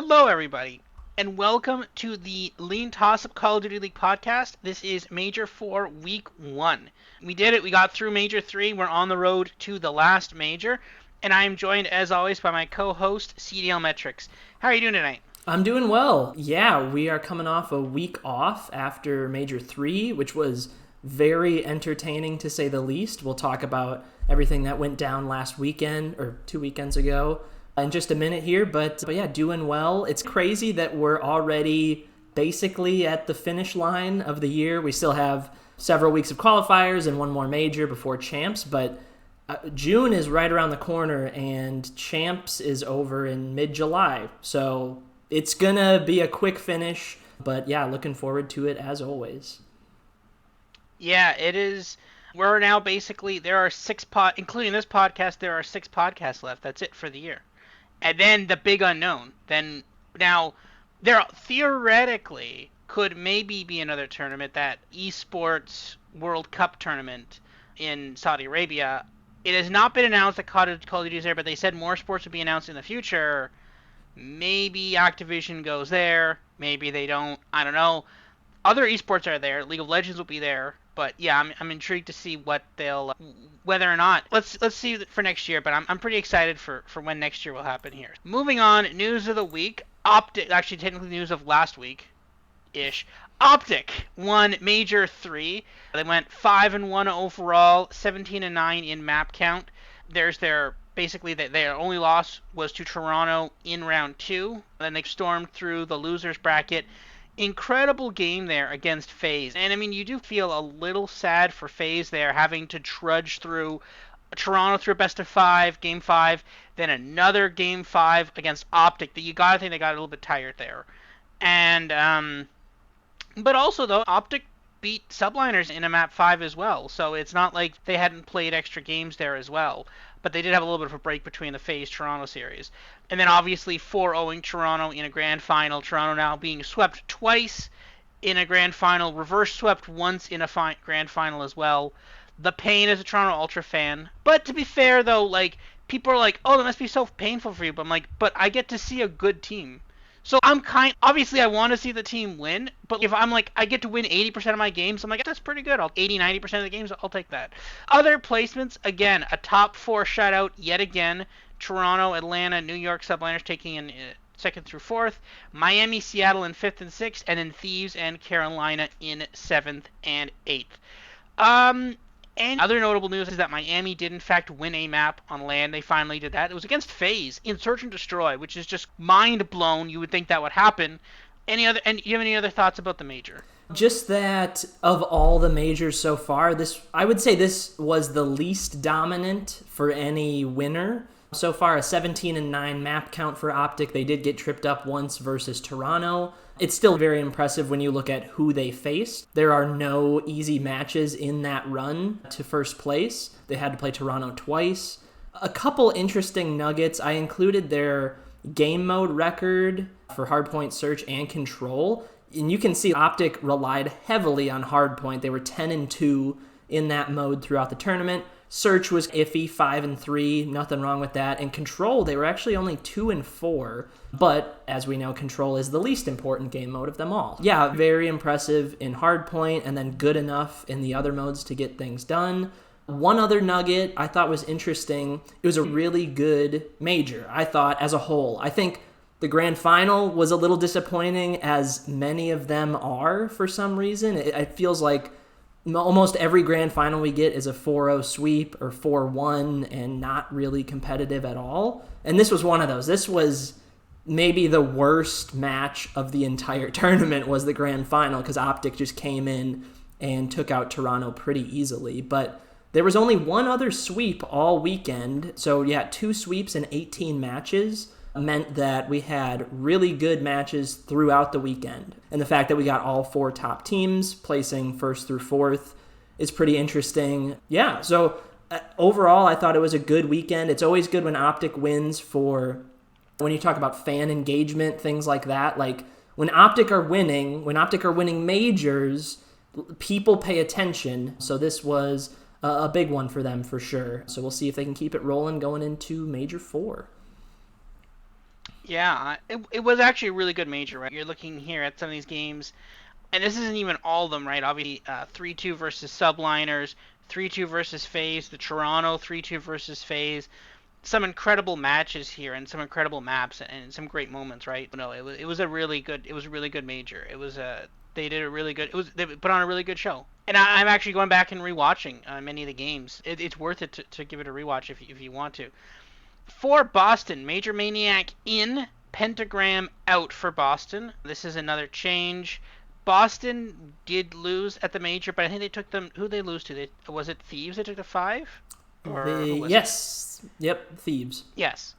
Hello, everybody, and welcome to the LeanTossup Call of Duty League podcast. This is Major 4, Week 1. We did it. We got through Major 3. We're on the road to the last Major, and I am joined, as always, by my co-host, CDLMetrics. How are you doing tonight? I'm doing well. Yeah, we are coming off a week off after Major 3, which was very entertaining to say the least. We'll talk about everything that went down last weekend, or 2 weekends ago, in just a minute here, but yeah, doing well. It's crazy that we're already basically at the finish line of the year. We still have several weeks of qualifiers and one more major before champs, but June is right around the corner and champs is over in mid-July. So it's gonna be a quick finish, but yeah, looking forward to it as always. Yeah, it is. We're now basically, there are including this podcast, there are 6 podcasts left. That's it for the year. And then the big unknown. Then now there theoretically could maybe be another tournament, that esports World Cup tournament in Saudi Arabia. It has not been announced that Call of Duty is there, but they said more sports would be announced in the future. Maybe Activision goes there. Maybe they don't. I don't know. Other esports are there. League of Legends will be there. But yeah, I'm intrigued to see what they'll, whether or not. Let's see for next year. But I'm pretty excited for when next year will happen here. Moving on, news of the week. Optic, actually technically news of last week, ish. Optic won Major 3. They went 5-1 overall, 17-9 in map count. There's their basically their only loss was to Toronto in round 2. Then they stormed through the losers bracket. Incredible game there against FaZe. And I mean, you do feel a little sad for FaZe there, having to trudge through Toronto through a best of 5, game 5, then another game 5 against Optic. That you gotta think they got a little bit tired there. And but also though, Optic beat Subliners in a map 5 as well, so it's not like they hadn't played extra games there as well. But they did have a little bit of a break between the FaZe Toronto series. And then obviously 4-0ing Toronto in a grand final. Toronto now being swept twice in a grand final, reverse swept once in a grand final as well. The pain as a Toronto Ultra fan. But to be fair though, like, people are like, oh, that must be so painful for you. But I'm like, but I get to see a good team. So obviously I want to see the team win, but if I'm like, I get to win 80% of my games, I'm like, that's pretty good. 80-90% of the games, I'll take that. Other placements, again, a top 4 shutout yet again. Toronto, Atlanta, New York Subliners taking in 2nd through 4th. Miami, Seattle in 5th and 6th, and then Thieves and Carolina in 7th and 8th. And other notable news is that Miami did in fact win a map on land. They finally did that. It was against FaZe in Search and Destroy, which is just mind blown. You would think that would happen. And do you have any other thoughts about the major? Just that of all the majors so far, I would say this was the least dominant for any winner. So far, a 17-9 map count for Optic. They did get tripped up once versus Toronto. It's still very impressive when you look at who they faced. There are no easy matches in that run to first place. They had to play Toronto twice. A couple interesting nuggets. I included their game mode record for hardpoint, search, and control. And you can see Optic relied heavily on hardpoint. They were 10-2 in that mode throughout the tournament. Search was iffy, 5-3, nothing wrong with that. And Control, they were actually only 2-4. But, as we know, Control is the least important game mode of them all. Yeah, very impressive in Hardpoint, and then good enough in the other modes to get things done. One other nugget I thought was interesting. It was a really good major, I thought, as a whole. I think the grand final was a little disappointing, as many of them are for some reason. It feels like almost every grand final we get is a 4-0 sweep or 4-1 and not really competitive at all. And this was one of those. This was maybe the worst match of the entire tournament, was the grand final, because Optic just came in and took out Toronto pretty easily. But there was only one other sweep all weekend. So yeah, 2 sweeps in 18 matches meant that we had really good matches throughout the weekend. And the fact that we got all 4 top teams placing 1st through 4th is pretty interesting. Yeah, so overall, I thought it was a good weekend. It's always good when Optic wins for, when you talk about fan engagement, things like that. Like, when Optic are winning majors, people pay attention. So this was a big one for them for sure. So we'll see if they can keep it rolling going into Major 4. Yeah, it was actually a really good major, right? You're looking here at some of these games, and this isn't even all of them, right? Obviously, 3-2 versus Subliners, 3-2 versus FaZe, the Toronto 3-2 versus FaZe. Some incredible matches here and some incredible maps and some great moments, right? But no, it was a really good major. It was a they did a really good they put on a really good show. And I'm actually going back and rewatching many of the games. It's worth it to give it a rewatch if you want to. For Boston, Major Maniac in, Pentagram out for Boston. This is another change. Boston did lose at the major, but I think they took them. Who they lose to? Was it Thieves? They took the 5, or who was it? Yes, yep, Thieves. Yes.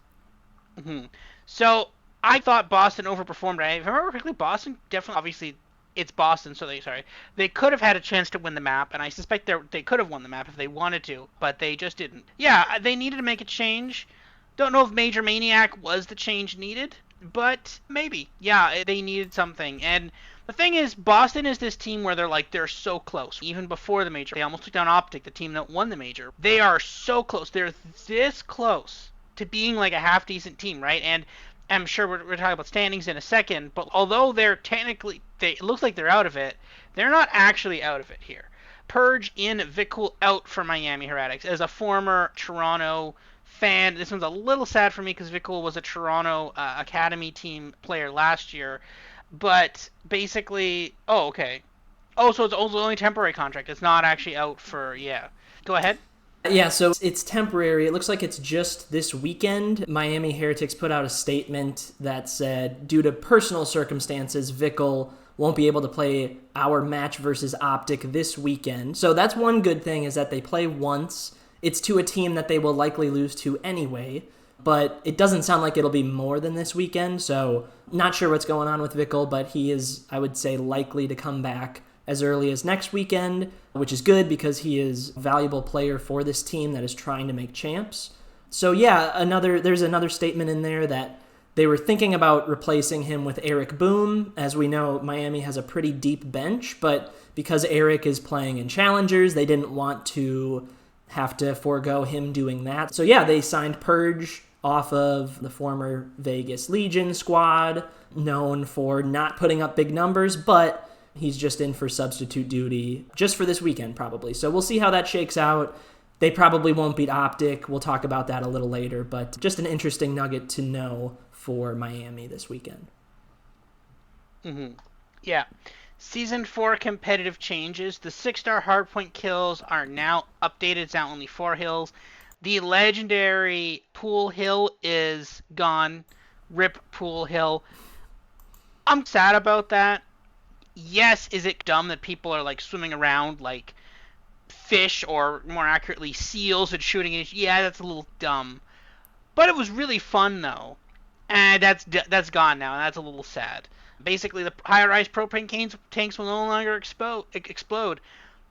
Hmm. So I thought Boston overperformed. If I remember correctly, Boston definitely, obviously, it's Boston, so they could have had a chance to win the map, and I suspect they could have won the map if they wanted to, but they just didn't. Yeah, they needed to make a change. Don't know if Major Maniac was the change needed, but maybe. Yeah, they needed something. And the thing is, Boston is this team where they're so close. Even before the major, they almost took down Optic, the team that won the major. They are so close. They're this close to being like a half decent team, right? And I'm sure we're talking about standings in a second, but although it looks like they're out of it, they're not actually out of it here. Purge in, Vikul out for Miami Heretics. As a former Toronto fan, this one's a little sad for me because Vikul was a Toronto Academy team player last year. But basically, oh, okay. Oh, so it's also only temporary contract. It's not actually out for, yeah. Go ahead. Yeah, so it's temporary. It looks like it's just this weekend. Miami Heretics put out a statement that said, due to personal circumstances, Vikul won't be able to play our match versus Optic this weekend. So that's one good thing, is that they play once. It's to a team that they will likely lose to anyway, but it doesn't sound like it'll be more than this weekend, so not sure what's going on with Vikul, but he is, I would say, likely to come back as early as next weekend, which is good because he is a valuable player for this team that is trying to make champs. So yeah, there's another statement in there that they were thinking about replacing him with Eric Boom. As we know, Miami has a pretty deep bench, but because Eric is playing in Challengers, they didn't want to have to forego him doing that. So yeah, they signed Purge off of the former Vegas Legion squad, known for not putting up big numbers, but he's just in for substitute duty just for this weekend probably. So we'll see how that shakes out. They probably won't beat Optic. We'll talk about that a little later, but just an interesting nugget to know for Miami this weekend. Mm-hmm. Yeah. Season 4 competitive changes. The 6-star hardpoint kills are now updated. It's now only 4 hills. The legendary Pool Hill is gone. Rip Pool Hill. I'm sad about that. Yes, is it dumb that people are like swimming around like fish, or more accurately seals, and shooting at? Yeah, that's a little dumb. But it was really fun though. And that's gone now, and that's a little sad. Basically, the higher-rise propane tanks will no longer explode.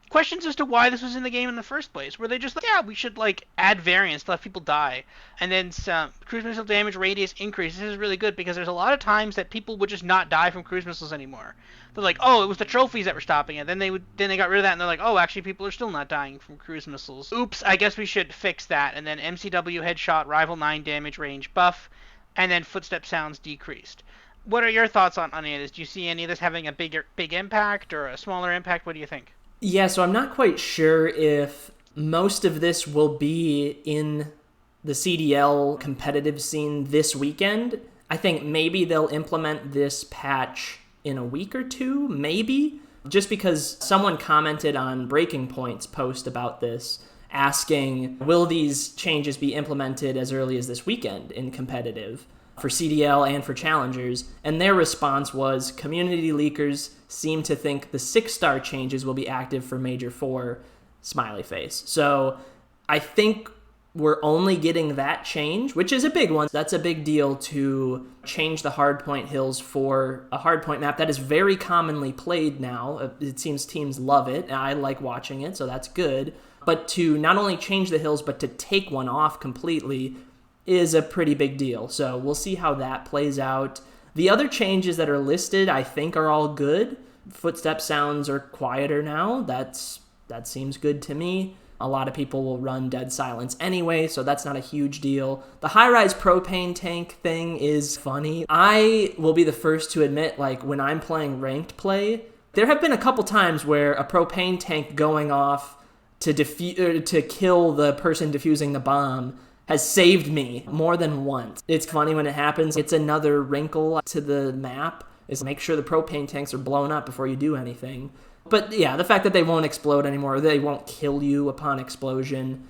Questions as to why this was in the game in the first place. Were they just like, yeah, we should like add variance to let people die, and then some cruise missile damage radius increase. This is really good because there's a lot of times that people would just not die from cruise missiles anymore. They're like, oh, it was the trophies that were stopping it. Then they got rid of that, and they're like, oh, actually, people are still not dying from cruise missiles. Oops, I guess we should fix that. And then MCW headshot rival 9 damage range buff, and then footstep sounds decreased. What are your thoughts on any of this? Do you see any of this having a big impact or a smaller impact? What do you think? Yeah, so I'm not quite sure if most of this will be in the CDL competitive scene this weekend. I think maybe they'll implement this patch in a week or two, maybe, just because someone commented on Breaking Point's post about this, asking, will these changes be implemented as early as this weekend in competitive for CDL and for challengers? And their response was, community leakers seem to think the 6-star changes will be active for Major 4, smiley face. So I think we're only getting that change, which is a big one. That's a big deal, to change the hardpoint hills for a hardpoint map that is very commonly played now. It seems teams love it, and I like watching it, so that's good. But to not only change the hills, but to take one off completely is a pretty big deal. So we'll see how that plays out. The other changes that are listed, I think, are all good. Footstep sounds are quieter now. That seems good to me. A lot of people will run Dead Silence anyway, so that's not a huge deal. The high-rise propane tank thing is funny. I will be the first to admit, like, when I'm playing ranked play, there have been a couple times where a propane tank going off to kill the person defusing the bomb has saved me more than once. It's funny when it happens. It's another wrinkle to the map, is make sure the propane tanks are blown up before you do anything. But yeah, the fact that they won't explode anymore, or they won't kill you upon explosion,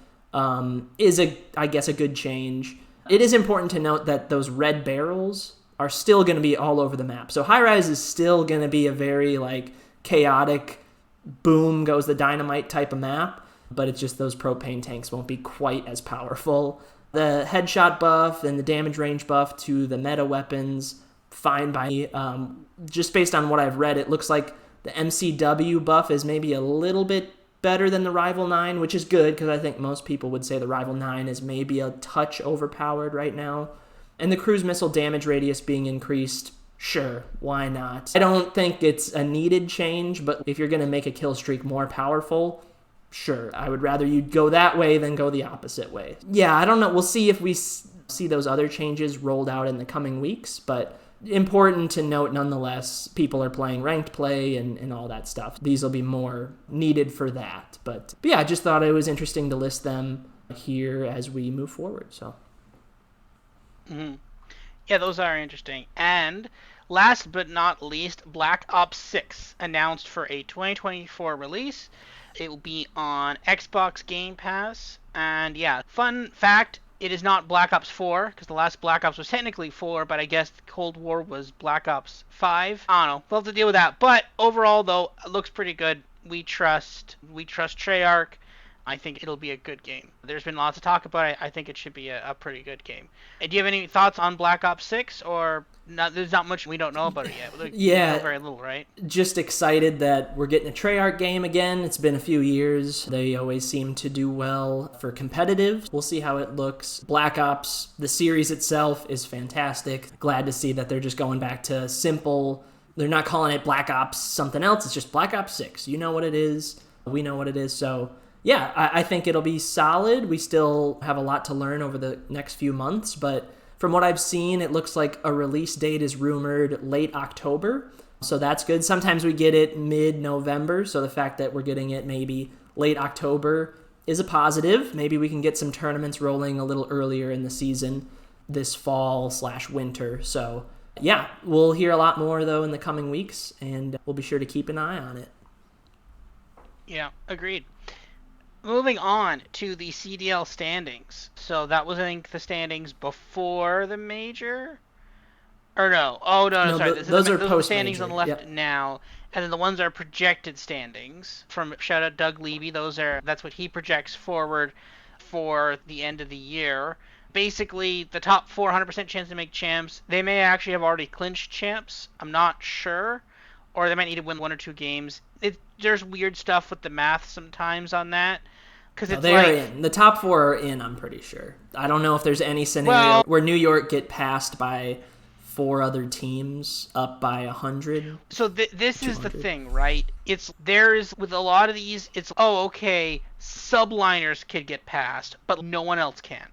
is, I guess, a good change. It is important to note that those red barrels are still going to be all over the map. So high rise is still going to be a very like chaotic, boom goes the dynamite type of map, but it's just those propane tanks won't be quite as powerful. The headshot buff and the damage range buff to the meta weapons, fine by me. Just based on what I've read, it looks like the MCW buff is maybe a little bit better than the Rival 9, which is good because I think most people would say the Rival 9 is maybe a touch overpowered right now. And the cruise missile damage radius being increased, sure, why not? I don't think it's a needed change, but if you're going to make a kill streak more powerful, sure. I would rather you go that way than go the opposite way. Yeah, I don't know. We'll see if we see those other changes rolled out in the coming weeks, but important to note nonetheless, people are playing ranked play and all that stuff. These will be more needed for that. But yeah, I just thought it was interesting to list them here as we move forward, so... Mm-hmm. Yeah, those are interesting. And last but not least, Black Ops 6 announced for a 2024 release. It will be on Xbox Game Pass. And yeah, fun fact, it is not Black Ops 4, because the last Black Ops was technically 4, but I guess Cold War was Black Ops 5. I don't know. We'll have to deal with that. But overall, though, it looks pretty good. We trust Treyarch. I think it'll be a good game. There's been lots of talk about it. I think it should be a pretty good game. Do you have any thoughts on Black Ops 6? Or not, there's not much we don't know about it yet. Yeah. We know very little, right? Just excited that we're getting a Treyarch game again. It's been a few years. They always seem to do well for competitive. We'll see how it looks. Black Ops, the series itself, is fantastic. Glad to see that they're just going back to simple. They're not calling it Black Ops something else. It's just Black Ops 6. You know what it is. We know what it is. So... yeah, I think it'll be solid. We still have a lot to learn over the next few months, but from what I've seen, it looks like a release date is rumored late October, so that's good. Sometimes we get it mid-November, so the fact that we're getting it maybe late October is a positive. Maybe we can get some tournaments rolling a little earlier in the season this fall/winter. So yeah, we'll hear a lot more, though, in the coming weeks, and we'll be sure to keep an eye on it. Yeah, agreed. Moving on to the CDL standings. So that was, I think, the standings before the major? Or no. Oh, no, sorry. Those are the standings on the left yep. now. And then the ones are projected standings. From shout out Doug Levy. That's what he projects forward for the end of the year. Basically, the top 400% chance to make champs. They may actually have already clinched champs. I'm not sure. Or they might need to win one or two games. There's weird stuff with the math sometimes on that. Because it's they're in. The top 4 are in, I'm pretty sure. I don't know if there's any scenario where New York get passed by 4 other teams up by 100. So this is the thing, right? There's with a lot of these, it's, oh, okay, subliners could get passed, but no one else can.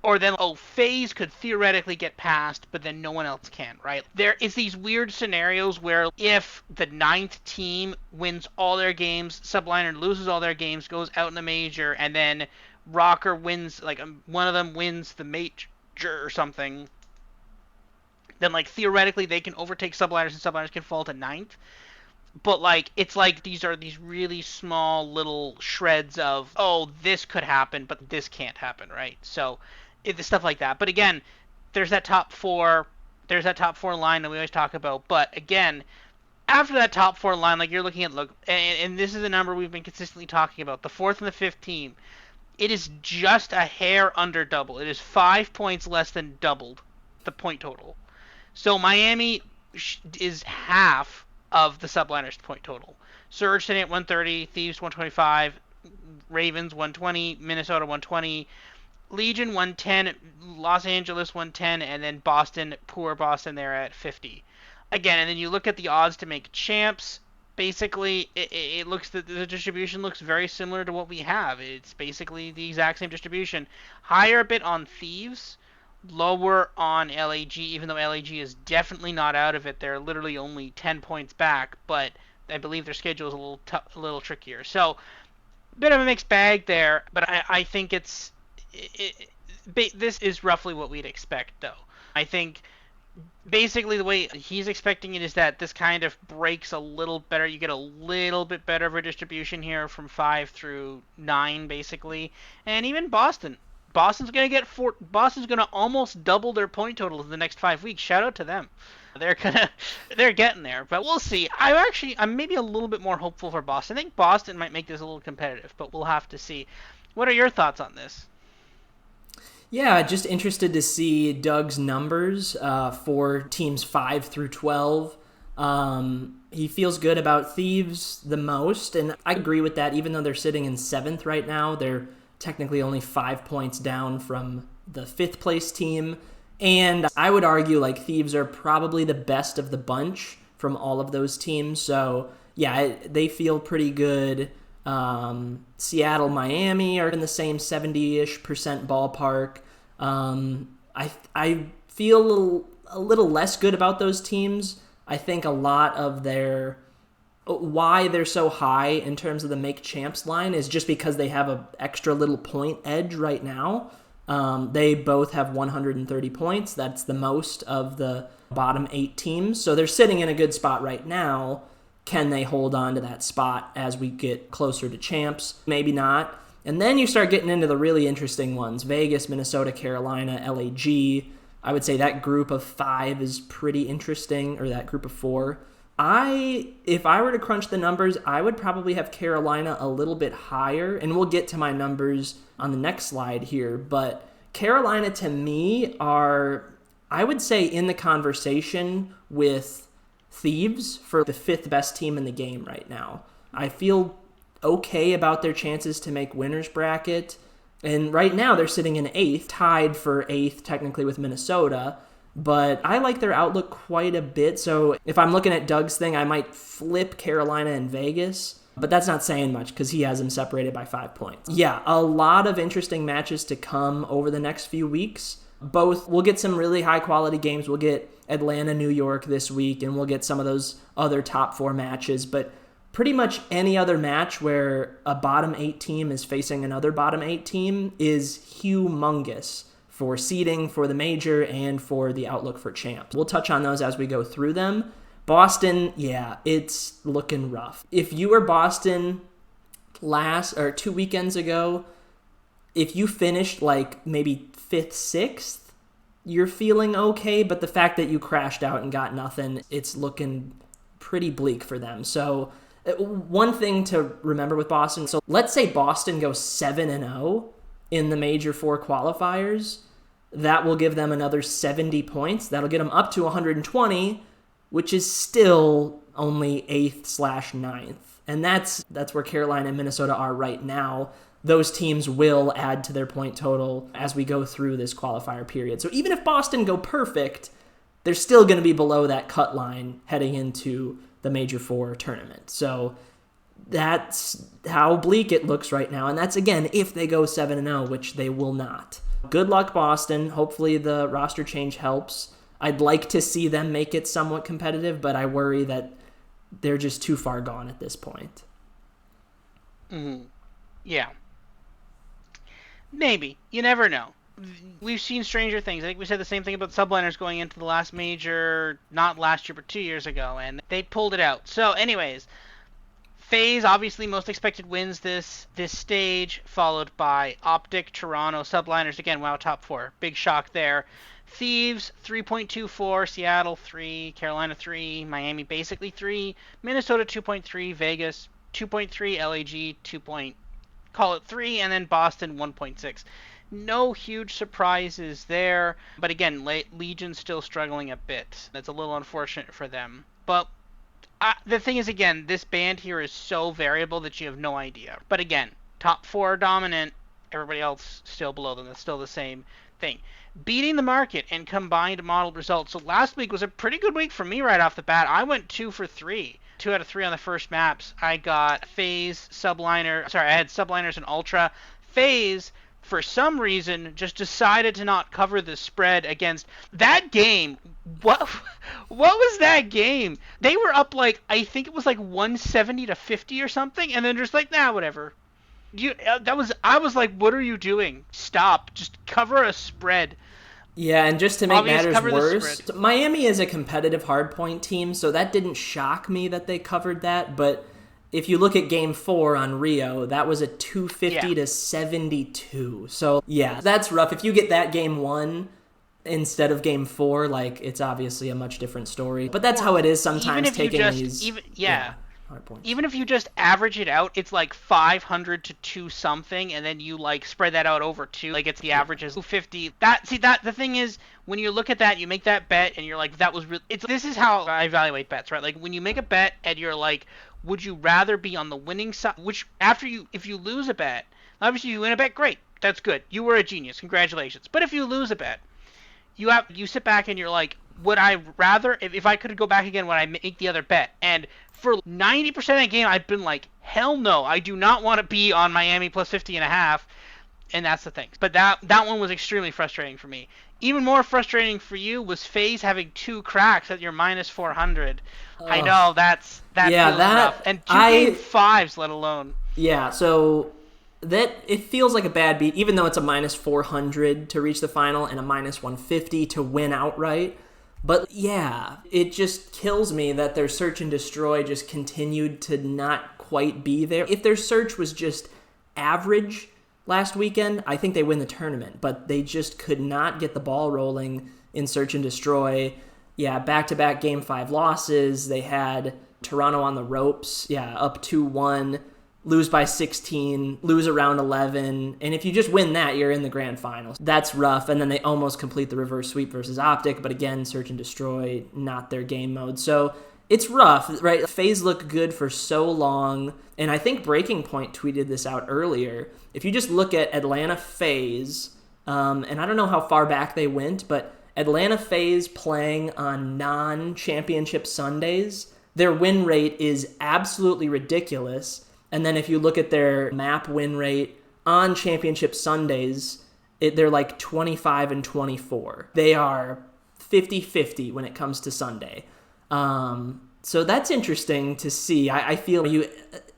Or then, FaZe could theoretically get passed, but then no one else can, right? There is these weird scenarios where if the 9th team wins all their games, Subliner loses all their games, goes out in the major, and then Rocker wins, one of them wins the major or something, then, theoretically they can overtake Subliners and Subliners can fall to 9th. But, it's these are these really small little shreds of, this could happen, but this can't happen, right? So... it's stuff like that. But again, there's that top 4 line that we always talk about. But again, after that top 4 line, you're looking at, and this is a number we've been consistently talking about, the 4th and the 5th team, it is just a hair under double. It is 5 points less than doubled the point total. So Miami is half of the Subliners point total. Surge sitting at 130, Thieves 125, Ravens 120, Minnesota 120, Legion 110, Los Angeles 110, and then Boston, poor Boston, they're at 50. Again, and then you look at the odds to make champs. basically it looks the distribution looks very similar to what we have. It's basically the exact same distribution. Higher a bit on Thieves, lower on LAG, even though LAG is definitely not out of it. They're literally only 10 points back, but I believe their schedule is a little trickier. So, bit of a mixed bag there, but I think this is roughly what we'd expect, though. I think basically the way he's expecting it is that this kind of breaks a little better. You get a little bit better of a distribution here from 5 through 9, basically. And even Boston. Boston's gonna almost double their point total in the next 5 weeks. Shout out to them. They're gonna they're getting there, but we'll see. I'm maybe a little bit more hopeful for Boston. I think Boston might make this a little competitive, but we'll have to see. What are your thoughts on this? Yeah, just interested to see Doug's numbers for teams 5 through 12. He feels good about Thieves the most, and I agree with that. Even though they're sitting in 7th right now, they're technically only 5 points down from the 5th place team. And I would argue like Thieves are probably the best of the bunch from all of those teams. So yeah, they feel pretty good. Seattle, Miami are in the same 70-ish% ballpark. I feel a little less good about those teams. I think a lot of why they're so high in terms of the make champs line is just because they have an extra little point edge right now. They both have 130 points. That's the most of the bottom 8 teams. So they're sitting in a good spot right now. Can they hold on to that spot as we get closer to champs? Maybe not. And then you start getting into the really interesting ones. Vegas, Minnesota, Carolina, LAG. I would say that group of 5 is pretty interesting, or that group of 4. If I were to crunch the numbers, I would probably have Carolina a little bit higher, and we'll get to my numbers on the next slide here, but Carolina to me are, I would say, in the conversation with Thieves for the 5th best team in the game right now. I feel okay about their chances to make winner's bracket, and right now they're sitting in 8th, tied for 8th technically with Minnesota. But I like their outlook quite a bit. So if I'm looking at Doug's thing, I might flip Carolina and Vegas. But that's not saying much because he has them separated by 5 points. Yeah, a lot of interesting matches to come over the next few weeks. We'll get some really high quality games. We'll get Atlanta, New York this week, and we'll get some of those other top 4 matches. But pretty much any other match where a bottom 8 team is facing another bottom 8 team is humongous for seeding, for the major, and for the outlook for champs. We'll touch on those as we go through them. Boston, yeah, it's looking rough. If you were Boston 2 weekends ago, if you finished like maybe 5th, 6th, you're feeling okay, but the fact that you crashed out and got nothing, it's looking pretty bleak for them. So one thing to remember with Boston, so let's say Boston goes 7-0 in the major 4 qualifiers. That will give them another 70 points. That'll get them up to 120, which is still only 8th/9th. And that's where Carolina and Minnesota are right now. Those teams will add to their point total as we go through this qualifier period. So even if Boston go perfect, they're still going to be below that cut line heading into the Major 4 tournament. So that's how bleak it looks right now. And that's, again, if they go 7-0, which they will not. Good luck, Boston. Hopefully the roster change helps. I'd like to see them make it somewhat competitive, but I worry that they're just too far gone at this point. Mm-hmm. Yeah. Maybe. You never know. We've seen stranger things. I think we said the same thing about subliners going into the last major, not last year, but 2 years ago, and they pulled it out. So anyways, FaZe, obviously most expected wins this stage, followed by Optic, Toronto, Subliners, again, wow, top 4. Big shock there. Thieves, 3.24, Seattle, 3, Carolina, 3, Miami, basically 3, Minnesota, 2.3, Vegas, 2.3, LAG, 2. Call it 3, and then Boston, 1.6. No huge surprises there, but again, Legion's still struggling a bit. That's a little unfortunate for them. But the thing is, again, this band here is so variable that you have no idea. But again, top 4 dominant, everybody else still below them. That's still the same thing. Beating the market and combined model results. So last week was a pretty good week for me right off the bat. I went 2 for 3. 2 out of 3 on the first maps. I got phase, subliner. Sorry, I had subliners and ultra. Phase, for some reason, just decided to not cover the spread against that game. What what was that game? They were up like, I think it was like 170 to 50 or something, and then just like, nah, whatever. I was like, what are you doing? Stop. Just cover a spread. Yeah, and just to make Obvious, matters cover the spread. worse, Miami is a competitive hardpoint team, so that didn't shock me that they covered that. But if you look at Game 4 on Rio, that was a 250 Yeah. to 72. So, yeah, that's rough. If you get that Game 1 instead of Game 4, like, it's obviously a much different story. But that's how it is Even sometimes if you taking just these even yeah, hard points. even if you just average it out, it's like 500 to 2 something, and then you like spread that out over two. Like it's the average is 250. That the thing is, when you look at that, you make that bet, and you're like, that was really. This is how I evaluate bets, right? Like when you make a bet, and you're like, would you rather be on the winning side? Which if you lose a bet, obviously you win a bet, great, that's good. You were a genius, congratulations. But if you lose a bet, you sit back and you're like, would I rather, if I could go back again, would I make the other bet? And for 90% of the game, I've been like, hell no, I do not want to be on Miami plus 50 and a half. And that's the thing. But that one was extremely frustrating for me. Even more frustrating for you was FaZe having 2 cracks at your minus 400. I know that Yeah, feels rough. And 2 game 5s, let alone. Yeah, so that it feels like a bad beat, even though it's a minus 400 to reach the final and a minus 150 to win outright. But yeah, it just kills me that their search and destroy just continued to not quite be there. If their search was just average last weekend, I think they win the tournament. But they just could not get the ball rolling in search and destroy. Yeah, back-to-back Game 5 losses. They had Toronto on the ropes. Yeah, up 2-1. Lose by 16, lose around 11, and if you just win that, you're in the grand finals. That's rough, and then they almost complete the reverse sweep versus Optic, but again, search and destroy, not their game mode. So it's rough, right? FaZe looked good for so long, and I think Breaking Point tweeted this out earlier. If you just look at Atlanta FaZe, and I don't know how far back they went, but Atlanta FaZe playing on non-championship Sundays, their win rate is absolutely ridiculous. And then if you look at their map win rate on championship Sundays, they're like 25 and 24. They are 50-50 when it comes to Sunday. So that's interesting to see. I feel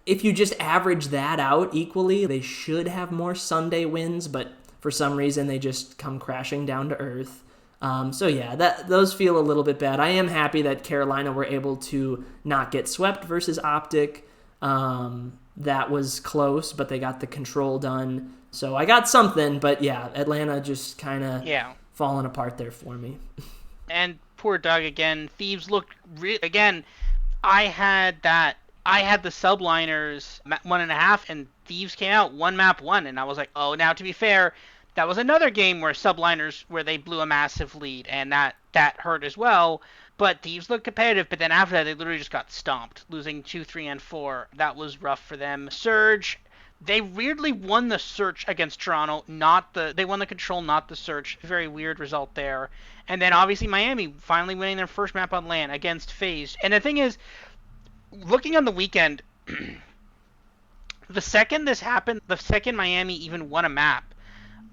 if you just average that out equally, they should have more Sunday wins, but for some reason they just come crashing down to earth. So yeah, those feel a little bit bad. I am happy that Carolina were able to not get swept versus Optic. That was close, but they got the control done. So I got something, but yeah, Atlanta just kind of falling apart there for me. And poor Doug again. Thieves looked again. I had the subliners 1.5, and Thieves came out 1 map 1, and I was like, oh, now to be fair, that was another game where subliners where they blew a massive lead, and that hurt as well. But Thieves looked competitive, but then after that, they literally just got stomped, losing 2, 3, and 4. That was rough for them. Surge, they weirdly won the search against Toronto, they won the control, not the search. Very weird result there. And then obviously Miami finally winning their first map on LAN against FaZe. And the thing is, looking on the weekend, the second this happened, the second Miami even won a map,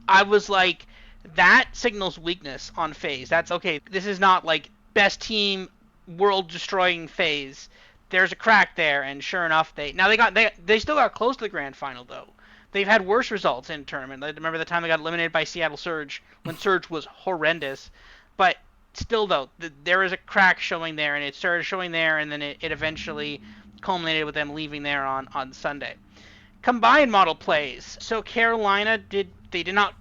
I was like, that signals weakness on FaZe. That's okay. This is not like best team, world-destroying FaZe. There's a crack there, and sure enough, they still got close to the grand final though. They've had worse results in tournament. I remember the time they got eliminated by Seattle Surge when Surge was horrendous, but still though, there is a crack showing there, and it started showing there, and then it eventually culminated with them leaving there on Sunday. Combined model plays. So Carolina did not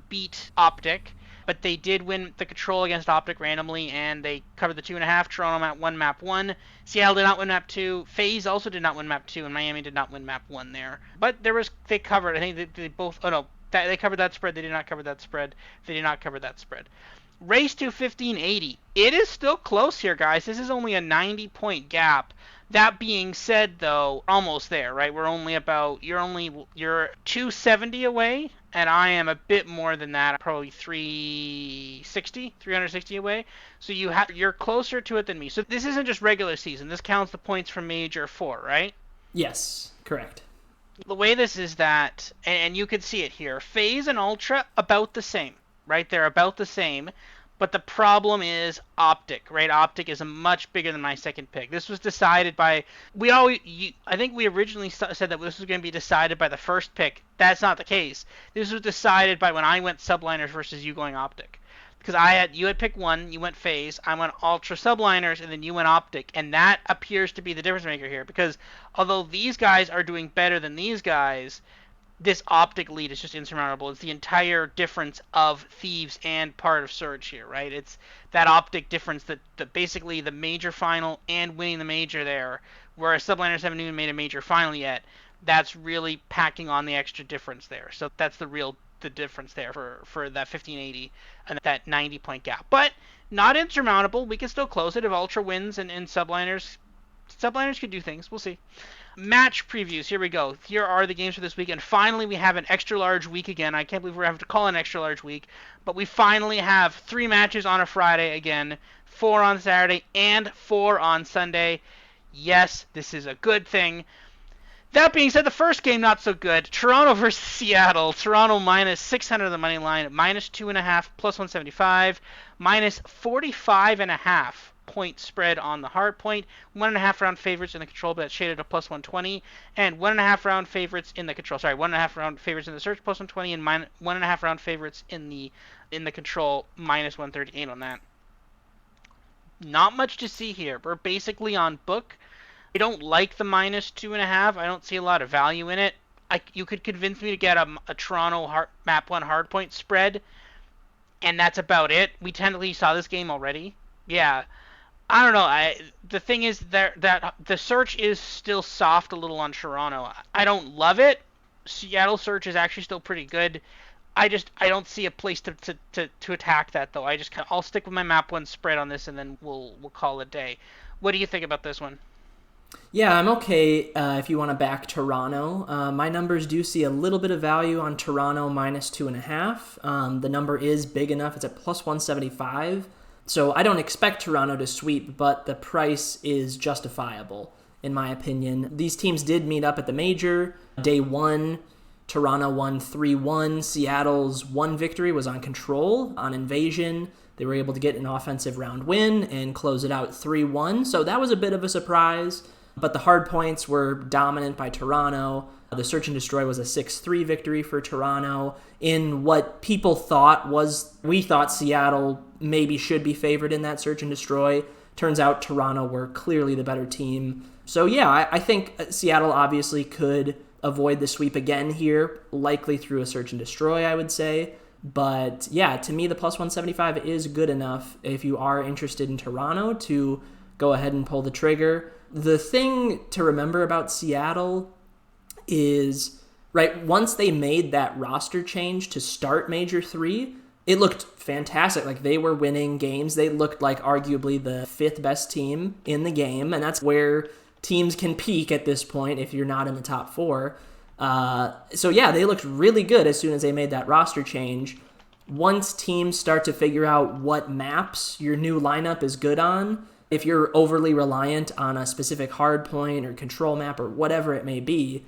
beat Optic, but they did win the control against Optic randomly, and they covered the 2.5. Toronto map 1. Seattle did not win map 2. FaZe also did not win map 2, and Miami did not win map 1 there. But they covered. I think they both. Oh no, they covered that spread. They did not cover that spread. They did not cover that spread. Race to 1580. It is still close here, guys. This is only a 90-point gap. That being said, though, almost there, right? You're 270 away and I am a bit more than that, probably 360 away. So you're closer to it than me. So this isn't just regular season. This counts the points from Major 4, right? Yes, correct. The way this is that, and you can see it here, Phase and Ultra about the same, right? They're about the same, but the problem is Optic, right? Optic is a much bigger than my second pick. This was decided by I think we originally said that this was going to be decided by the first pick. That's not the case. This was decided by when I went subliners versus you going Optic. Because you had picked one, you went Phase, I went Ultra Subliners, and then you went Optic, and that appears to be the difference maker here. Because although these guys are doing better than these guys, this Optic lead is just insurmountable. It's the entire difference of Thieves and part of Surge here, right? It's that Optic difference that basically the major final and winning the major there, whereas Subliners haven't even made a major final yet. That's really packing on the extra difference there. So that's the difference there for that 1580 and that 90 point gap. But not insurmountable. We can still close it if Ultra wins and Subliners can do things. We'll see. Match previews. Here we go. Here are the games for this week. And finally, we have an extra large week again. I can't believe we're having to call it an extra large week. But we finally have 3 matches on a Friday again, 4 on Saturday, and 4 on Sunday. Yes, this is a good thing. That being said, the first game not so good. Toronto versus Seattle. Toronto minus 600 on the money line, minus 2.5, plus 175, minus 45.5 point spread on the hard point. 1.5 round favorites in the control, but that's shaded to plus 120, and 1.5 round favorites in the control. Sorry, 1.5 round favorites in the search plus 120, and 1.5 round favorites in the control minus 138 on that. Not much to see here. We're basically on book. I don't like the minus 2.5. I don't see a lot of value in it. You could convince me to get a Toronto map 1 hardpoint spread, and that's about it. We technically saw this game already. Yeah, I don't know. The thing is that the search is still soft a little on Toronto. I don't love it. Seattle search is actually still pretty good. I don't see a place to attack that though. I'll stick with my map 1 spread on this, and then we'll call it a day. What do you think about this one? Yeah, I'm okay if you want to back Toronto. My numbers do see a little bit of value on Toronto minus 2.5. The number is big enough. It's at plus 175. So I don't expect Toronto to sweep, but the price is justifiable, in my opinion. These teams did meet up at the major. Day 1, Toronto won 3-1. Seattle's one victory was on control, on invasion. They were able to get an offensive round win and close it out 3-1. So that was a bit of a surprise. But the hard points were dominant by Toronto. The Search and Destroy was a 6-3 victory for Toronto in what people thought we thought Seattle maybe should be favored in that Search and Destroy. Turns out Toronto were clearly the better team. So yeah, I think Seattle obviously could avoid the sweep again here, likely through a Search and Destroy, I would say. But yeah, to me, the plus 175 is good enough if you are interested in Toronto to go ahead and pull the trigger. The thing to remember about Seattle is, right, once they made that roster change to start Major 3, it looked fantastic. Like, they were winning games. They looked like arguably the 5th best team in the game, and that's where teams can peak at this point if you're not in the top 4. So yeah, they looked really good as soon as they made that roster change. Once teams start to figure out what maps your new lineup is good on, if you're overly reliant on a specific hard point or control map or whatever it may be,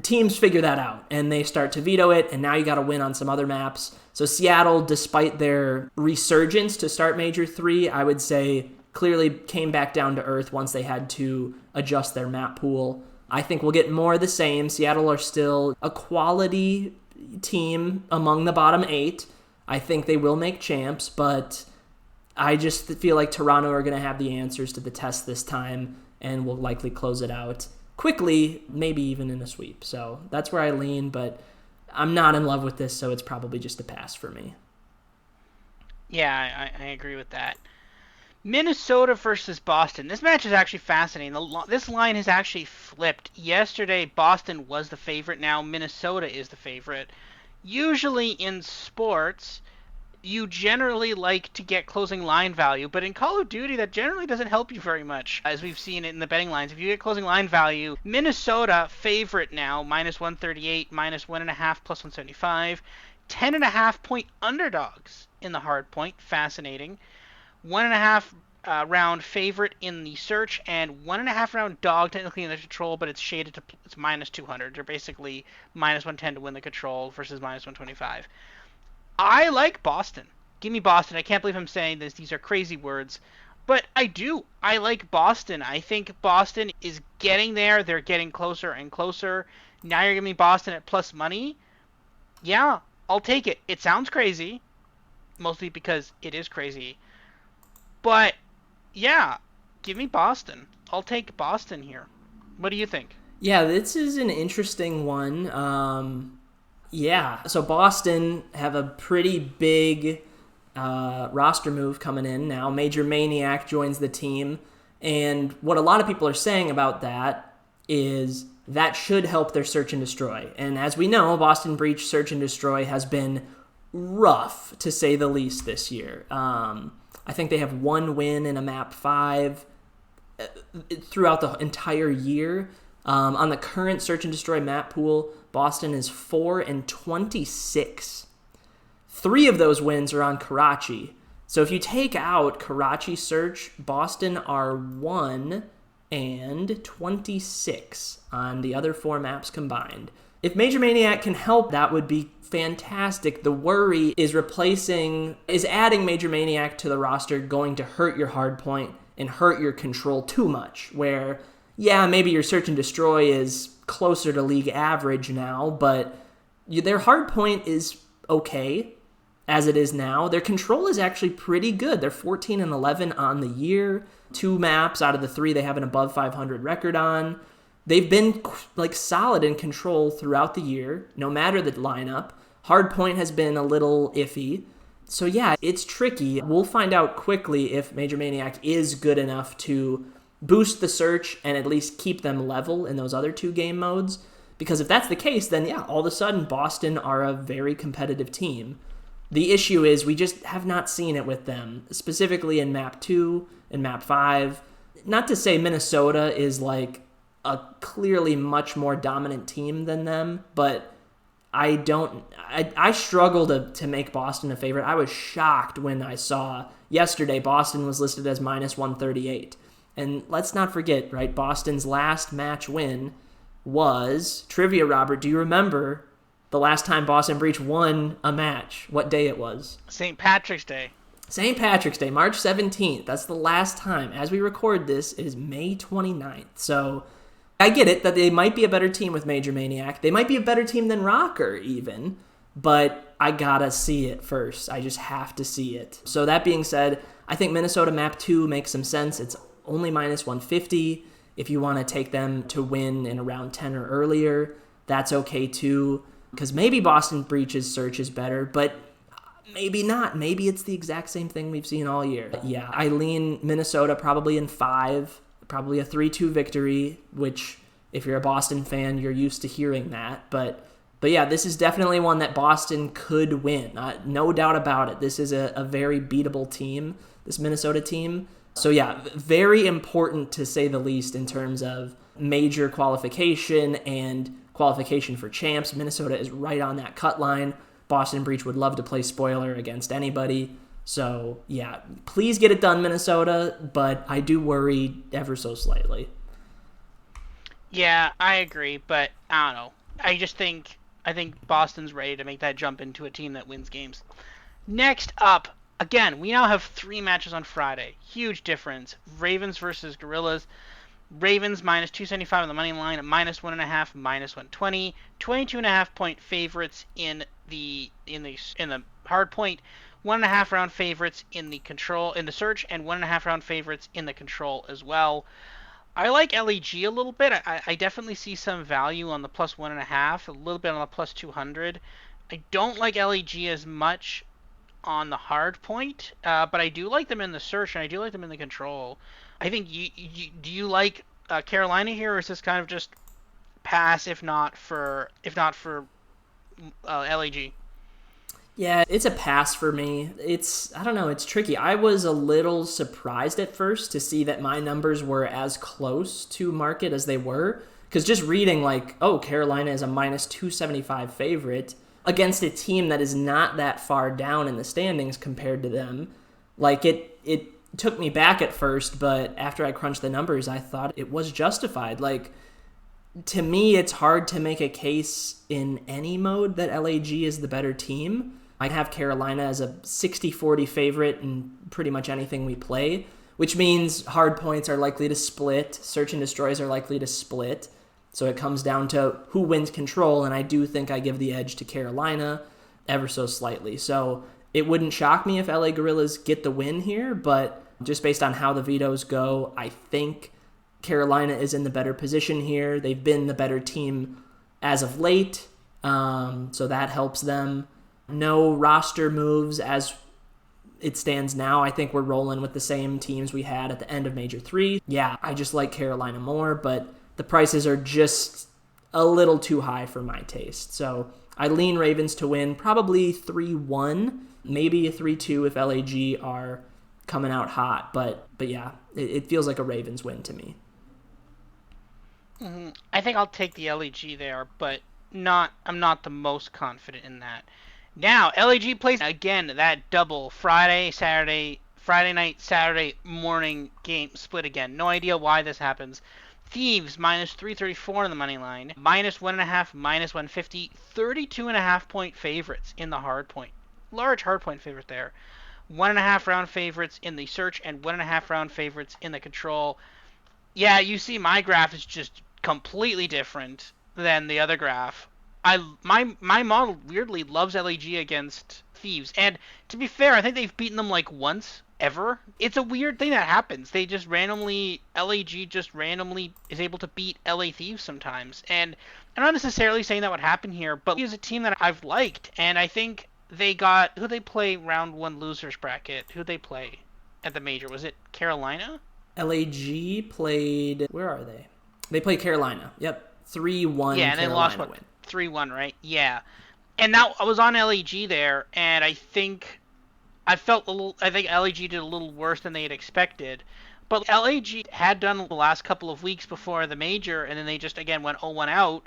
teams figure that out and they start to veto it, and now you got to win on some other maps. So Seattle, despite their resurgence to start Major 3, I would say clearly came back down to earth once they had to adjust their map pool. I think we'll get more of the same. Seattle are still a quality team among the bottom 8. I think they will make champs, but I just feel like Toronto are going to have the answers to the test this time and will likely close it out quickly, maybe even in a sweep. So that's where I lean, but I'm not in love with this, so it's probably just a pass for me. Yeah, I agree with that. Minnesota versus Boston. This match is actually fascinating. This line has actually flipped. Yesterday, Boston was the favorite. Now Minnesota is the favorite. Usually in sports, you generally like to get closing line value, but in Call of Duty, that generally doesn't help you very much, as we've seen it in the betting lines. If you get closing line value, Minnesota favorite now, minus 138, minus 1.5, plus 175, 10.5 point underdogs in the hard point, fascinating. 1.5 round favorite in the search, and 1.5 round dog technically in the control, but it's shaded to it's minus 200. They're basically minus 110 to win the control versus minus 125. I like Boston. Give me Boston. I can't believe I'm saying this. These are crazy words. But I do. I like Boston. I think Boston is getting there. They're getting closer and closer. Now you're giving me Boston at plus money. Yeah, I'll take it. It sounds crazy, mostly because it is crazy. But yeah, give me Boston. I'll take Boston here. What do you think? Yeah, this is an interesting one. Yeah, so Boston have a pretty big roster move coming in now. Major Maniac joins the team, and what a lot of people are saying about that is that should help their search and destroy. And as we know, Boston Breach search and destroy has been rough to say the least this year. I think they have one win in a map 5 throughout the entire year. On the current search and destroy map pool, Boston is 4-26. 3 of those wins are on Karachi. So if you take out Karachi search, Boston are 1-26 on the other 4 maps combined. If Major Maniac can help, that would be fantastic. The worry is adding Major Maniac to the roster going to hurt your hard point and hurt your control too much, where, yeah, maybe your search and destroy is closer to league average now, but their hard point is okay as it is now. Their control is actually pretty good. They're 14-11 on the year. 2 maps out of the 3 they have an above 500 record on. They've been solid in control throughout the year, no matter the lineup. Hardpoint has been a little iffy. So yeah, it's tricky. We'll find out quickly if Major Maniac is good enough to boost the search and at least keep them level in those other 2 game modes. Because if that's the case, then yeah, all of a sudden Boston are a very competitive team. The issue is we just have not seen it with them, specifically in map 2 and map 5. Not to say Minnesota is a clearly much more dominant team than them, but I struggle to make Boston a favorite. I was shocked when I saw yesterday Boston was listed as minus 138. And let's not forget, right, Boston's last match win was, trivia, Robert, do you remember the last time Boston Breach won a match? What day it was? St. Patrick's Day. St. Patrick's Day, March 17th. That's the last time. As we record this, it is May 29th. So I get it that they might be a better team with Major Maniac. They might be a better team than Rocker even, but I gotta see it first. I just have to see it. So that being said, I think Minnesota map 2 makes some sense. It's only minus 150. If you want to take them to win in around 10 or earlier, that's okay too. Because maybe Boston Breach's search is better, but maybe not. Maybe it's the exact same thing we've seen all year. But yeah, I lean Minnesota probably in 5. Probably a 3-2 victory, which if you're a Boston fan, you're used to hearing that. But yeah, this is definitely one that Boston could win. No doubt about it. This is a very beatable team, this Minnesota team. So yeah, very important to say the least in terms of major qualification and qualification for champs. Minnesota is right on that cut line. Boston Breach would love to play spoiler against anybody. So, yeah, please get it done, Minnesota, but I do worry ever so slightly. Yeah, I agree, but I don't know. I think Boston's ready to make that jump into a team that wins games. Next up, again, we now have 3 matches on Friday. Huge difference. Ravens versus Gorillas. Ravens minus 275 on the money line, minus 1.5, minus 120. 22.5 point favorites in the hard point. 1.5 round favorites in the search, and 1.5 round favorites in the control as well. I like LEG a little bit. I definitely see some value on the plus 1.5, a little bit on the plus 200. I don't like LEG as much on the hard point, but I do like them in the search, and I do like them in the control. I think do you like Carolina here, or is this kind of just pass if not for LEG? Yeah, it's a pass for me. I don't know, it's tricky. I was a little surprised at first to see that my numbers were as close to market as they were. Because just reading, like, oh, Carolina is a minus 275 favorite against a team that is not that far down in the standings compared to them, like, it took me back at first, but after I crunched the numbers, I thought it was justified. Like, to me, it's hard to make a case in any mode that LAG is the better team. I have Carolina as a 60-40 favorite in pretty much anything we play, which means hard points are likely to split, search and destroys are likely to split. So it comes down to who wins control, and I do think I give the edge to Carolina ever so slightly. So it wouldn't shock me if LA Gorillas get the win here, but just based on how the vetoes go, I think Carolina is in the better position here. They've been the better team as of late, so that helps them. No roster moves as it stands now. I think we're rolling with the same teams we had at the end of Major 3. Yeah, I just like Carolina more, but the prices are just a little too high for my taste. So I lean Ravens to win, probably 3-1, maybe a 3-2 if LAG are coming out hot. But yeah, it feels like a Ravens win to me. I think I'll take the LEG there, but I'm not the most confident in that. Now, LEG plays again that double Friday night, Saturday morning game split again. No idea why this happens. Thieves minus 334 on the money line, minus 1.5, minus 150, 32.5 point favorites in the hard point. Large hard point favorite there. 1.5 round favorites in the search and 1.5 round favorites in the control. Yeah, you see my graph is just completely different than the other graph. My model weirdly loves LAG against Thieves, and to be fair, I think they've beaten them like once ever. It's a weird thing that happens. LAG just randomly is able to beat LA Thieves sometimes, and I'm not necessarily saying that would happen here, but he's a team that I've liked, and I think who they play round one losers bracket. Who they play at the major? Was it Carolina? LAG played. Where are they? They played Carolina. Yep, 3-1. Yeah, and Carolina they lost what win. 3-1, right? Yeah, and now I was on LAG there, and I think LAG did a little worse than they had expected. But LAG had done the last couple of weeks before the major, and then they just again went 0-1 out.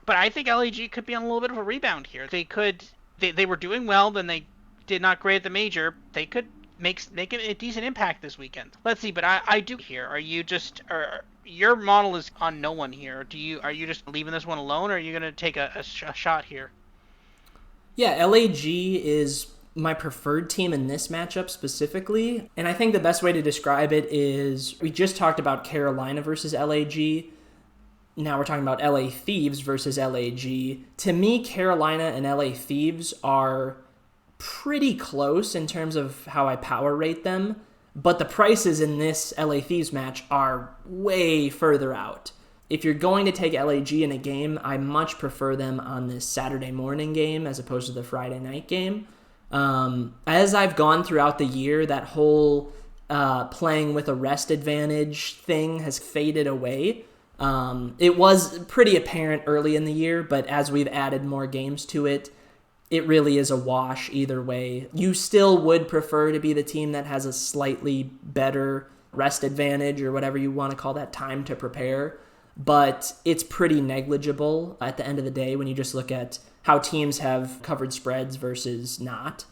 But I think LAG could be on a little bit of a rebound here. They were doing well, then they did not great at the major. They could make a decent impact this weekend. Let's see, but I do here. Your model is on no one here. Are you just leaving this one alone, or are you going to take a shot here? Yeah, LAG is my preferred team in this matchup specifically, and I think the best way to describe it is we just talked about Carolina versus LAG. Now we're talking about LA Thieves versus LAG. To me, Carolina and LA Thieves are pretty close in terms of how I power rate them, but the prices in this LA Thieves match are way further out. If you're going to take LAG in a game, I much prefer them on this Saturday morning game as opposed to the Friday night game. As I've gone throughout the year, that whole playing with a rest advantage thing has faded away. It was pretty apparent early in the year, but as we've added more games to it, it really is a wash either way. You still would prefer to be the team that has a slightly better rest advantage or whatever you want to call that, time to prepare, but it's pretty negligible at the end of the day when you just look at how teams have covered spreads versus not.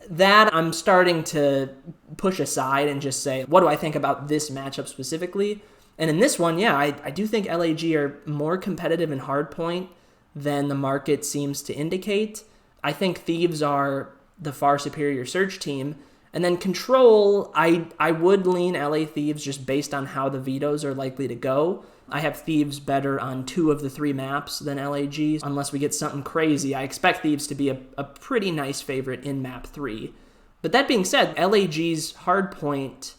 That I'm starting to push aside and just say, what do I think about this matchup specifically? And in this one, yeah, I do think LAG are more competitive in hardpoint than the market seems to indicate. I think Thieves are the far superior search team. And then Control, I would lean LA Thieves just based on how the vetoes are likely to go. I have Thieves better on 2 of the 3 maps than LAG. Unless we get something crazy, I expect Thieves to be a pretty nice favorite in map 3. But that being said, LAG's hardpoint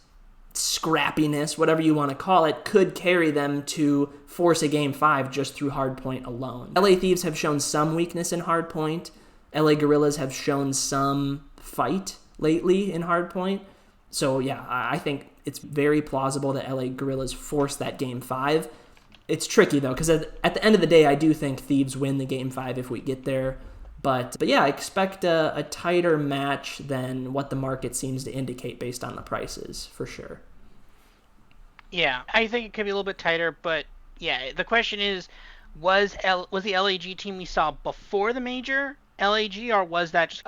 scrappiness, whatever you want to call it, could carry them to force a game 5 just through hardpoint alone. LA Thieves have shown some weakness in hardpoint. LA Gorillas have shown some fight lately in hardpoint. So yeah, I think it's very plausible that LA Gorillas force that game 5. It's tricky though, because at the end of the day, I do think Thieves win the game 5 if we get there. But yeah, I expect a tighter match than what the market seems to indicate based on the prices, for sure. Yeah, I think it could be a little bit tighter, but yeah, the question is, was the LAG team we saw before the major LAG, or was that just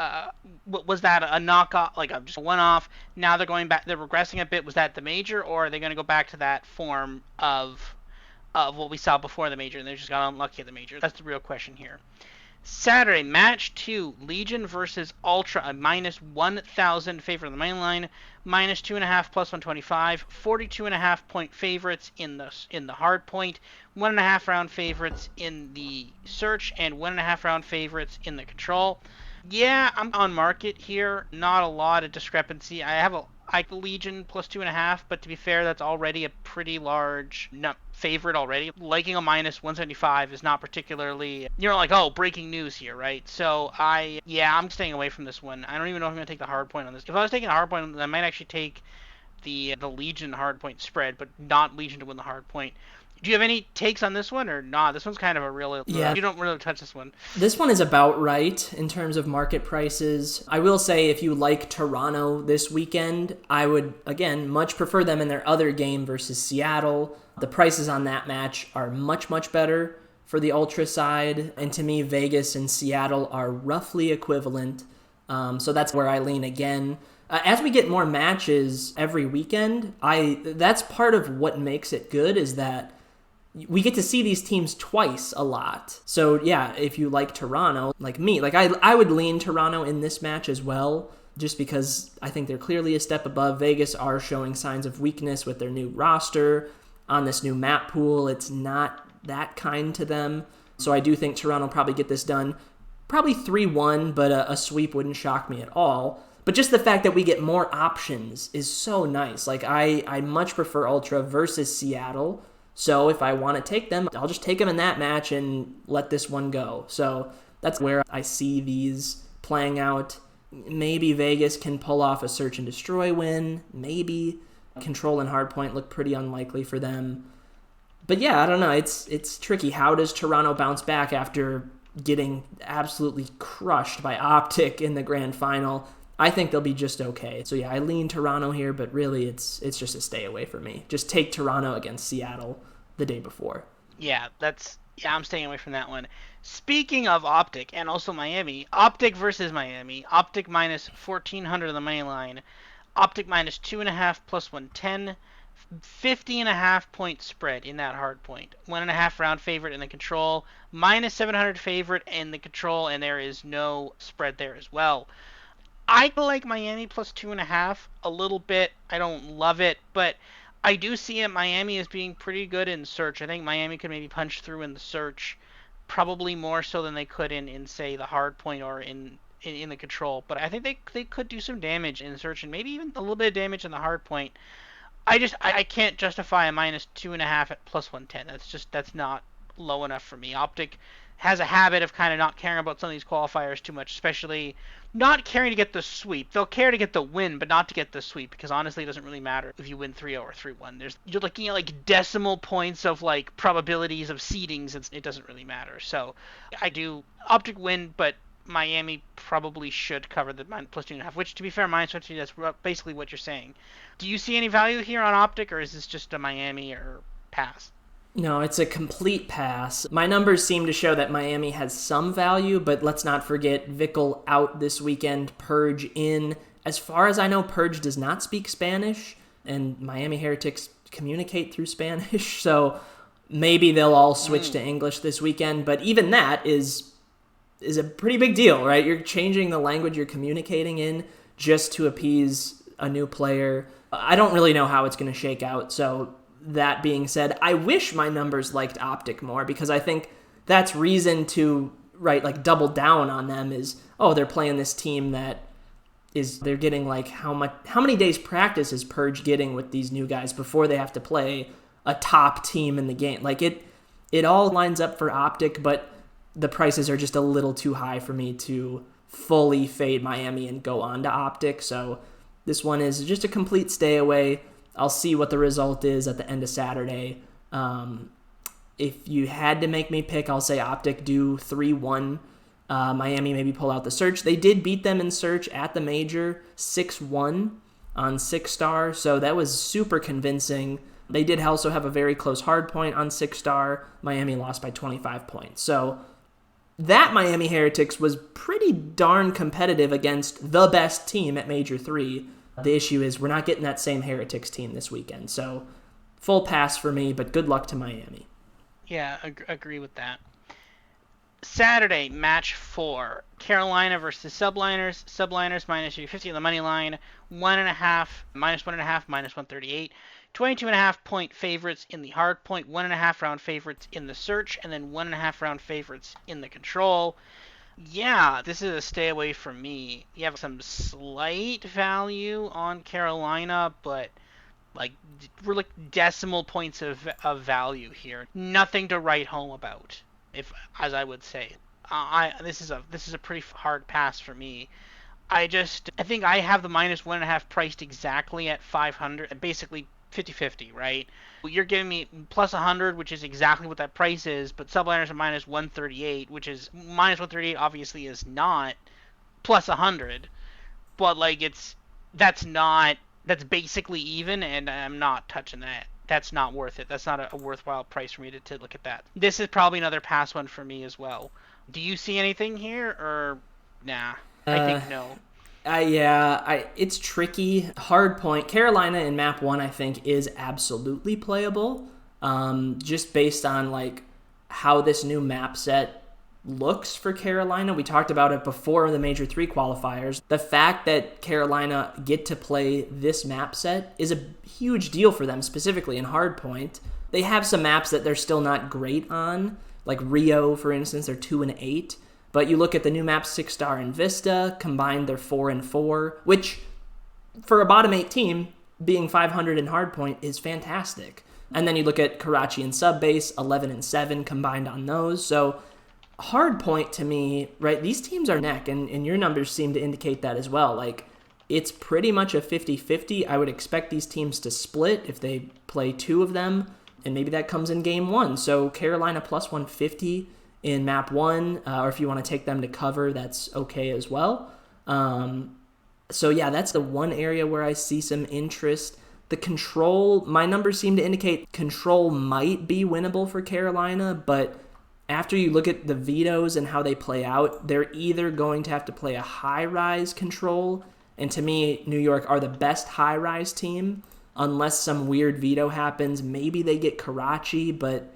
was that a knockoff, like just a one-off? Now they're going back, they're regressing a bit. Was that the major, or are they going to go back to that form of what we saw before the major, and they just got unlucky at the major? That's the real question here. Saturday, match 2, Legion versus Ultra, a minus 1,000 favorite on the main line, minus 2.5 plus 125, 42.5 point favorites in the hard point, 1.5 round favorites in the search, and 1.5 round favorites in the control. Yeah, I'm on market here. Not a lot of discrepancy. I Legion plus 2.5, but to be fair, that's already a pretty large favorite already. Liking a minus 175 is not particularly, like, oh, breaking news here, right? So I'm staying away from this one. I don't even know if I'm gonna take the hard point on this. If I was taking a hard point, I might actually take the Legion hard point spread, but not Legion to win the hard point. Do you have any takes on this one or not? This one's kind of a real. Yeah, You don't really touch this one. this one is about right in terms of market prices. I will say if you like Toronto this weekend, I would, again, much prefer them in their other game versus Seattle. The prices on that match are much, much better for the Ultra side. And to me, Vegas and Seattle are roughly equivalent. So that's where I lean again. As we get more matches every weekend, that's part of what makes it good, is that we get to see these teams twice a lot. So yeah, if you like Toronto, like me, like I would lean Toronto in this match as well, just because I think they're clearly a step above. Vegas are showing signs of weakness with their new roster on this new map pool. It's not that kind to them. So I do think Toronto will probably get this done. Probably 3-1, but a sweep wouldn't shock me at all. But just the fact that we get more options is so nice. Like I much prefer Ultra versus Seattle. So if I want to take them, I'll just take them in that match and let this one go. So that's where I see these playing out. Maybe Vegas can pull off a search and destroy win. Maybe control and hardpoint look pretty unlikely for them. But yeah, I don't know. It's tricky. How does Toronto bounce back after getting absolutely crushed by Optic in the grand final? I think they'll be just okay. So yeah, I lean Toronto here, but really it's just a stay away for me. Just take Toronto against Seattle the day before. Yeah, I'm staying away from that one. Speaking of Optic and also Miami, Optic versus Miami. Optic minus 1,400 on the money line. Optic minus 2.5 plus 110. 50.5 point spread in that hard point. 1.5 round favorite in the control. Minus 700 favorite in the control, and there is no spread there as well. I like Miami plus 2.5 a little bit. I don't love it, but I do see it. Miami as being pretty good in search. I think Miami could maybe punch through in the search, probably more so than they could in say the hard point or in the control. But I think they could do some damage in search and maybe even a little bit of damage in the hard point. I can't justify a minus 2.5 at plus 110. That's not low enough for me. Optic has a habit of kind of not caring about some of these qualifiers too much, especially not caring to get the sweep. They'll care to get the win, but not to get the sweep, because honestly, it doesn't really matter if you win 3-0 or 3-1. You're looking at like decimal points of like probabilities of seedings. It doesn't really matter. So I do Optic win, but Miami probably should cover the plus 2.5, which, to be fair, minus 20, that's basically what you're saying. Do you see any value here on Optic, or is this just a Miami or pass? No, it's a complete pass. My numbers seem to show that Miami has some value, but let's not forget Vickle out this weekend, Purge in. As far as I know, Purge does not speak Spanish, and Miami Heretics communicate through Spanish, so maybe they'll all switch to English this weekend, but even that is a pretty big deal, right? You're changing the language you're communicating in just to appease a new player. I don't really know how it's going to shake out, so that being said, I wish my numbers liked Optic more, because I think that's reason to, right, like double down on them is, oh, they're playing this team that they're getting like how many days practice is Purge getting with these new guys before they have to play a top team in the game? Like it all lines up for Optic, but the prices are just a little too high for me to fully fade Miami and go on to Optic. So this one is just a complete stay away. I'll see what the result is at the end of Saturday. If you had to make me pick, I'll say Optic do 3-1. Miami maybe pull out the search. They did beat them in search at the major 6-1 on 6-star, so that was super convincing. They did also have a very close hard point on 6-star. Miami lost by 25 points. So that Miami Heretics was pretty darn competitive against the best team at Major 3. The issue is we're not getting that same Heretics team this weekend. So full pass for me, but good luck to Miami. Yeah, agree with that. Saturday, match 4. Carolina versus Subliners. Subliners minus 250 on the money line. 1.5, minus 1.5, minus 138. 22.5 point favorites in the hard point. 1.5 round favorites in the search. And then 1.5 round favorites in the control. Yeah, this is a stay away from me. You have some slight value on Carolina, but like we're like decimal points of value here. Nothing to write home about, if as I would say. I this is a pretty hard pass for me. I think I have the minus 1.5 priced exactly at 500, basically 50-50, right? You're giving me plus 100, which is exactly what that price is, but subliners are minus 138, which is minus 138 obviously is not plus 100, but like that's basically even, and I'm not touching that. That's not worth it. That's not a worthwhile price for me to look at that. This is probably another pass one for me as well. Do you see anything here, or nah? I Uh, think no. it's tricky. Hard point. Carolina in map 1, I think, is absolutely playable. Just based on like how this new map set looks for Carolina. We talked about it before the Major 3 qualifiers. The fact that Carolina get to play this map set is a huge deal for them, specifically in hardpoint. They have some maps that they're still not great on, like Rio, for instance, they're 2-8. But you look at the new map 6-star and Vista, combined they're 4-4, which for a bottom 8 team, being 500 in hardpoint is fantastic. And then you look at Karachi and Subbase, 11-7 combined on those. So hard point to me, right? These teams are neck, and your numbers seem to indicate that as well. Like, it's pretty much a 50-50. I would expect these teams to split if they play 2 of them, and maybe that comes in game 1. So Carolina plus 150 in map 1, or if you want to take them to cover, that's okay as well. So yeah, that's the one area where I see some interest. The control, my numbers seem to indicate control might be winnable for Carolina, but after you look at the vetoes and how they play out, they're either going to have to play a high-rise control, and to me, New York are the best high-rise team, unless some weird veto happens. Maybe they get Karachi, but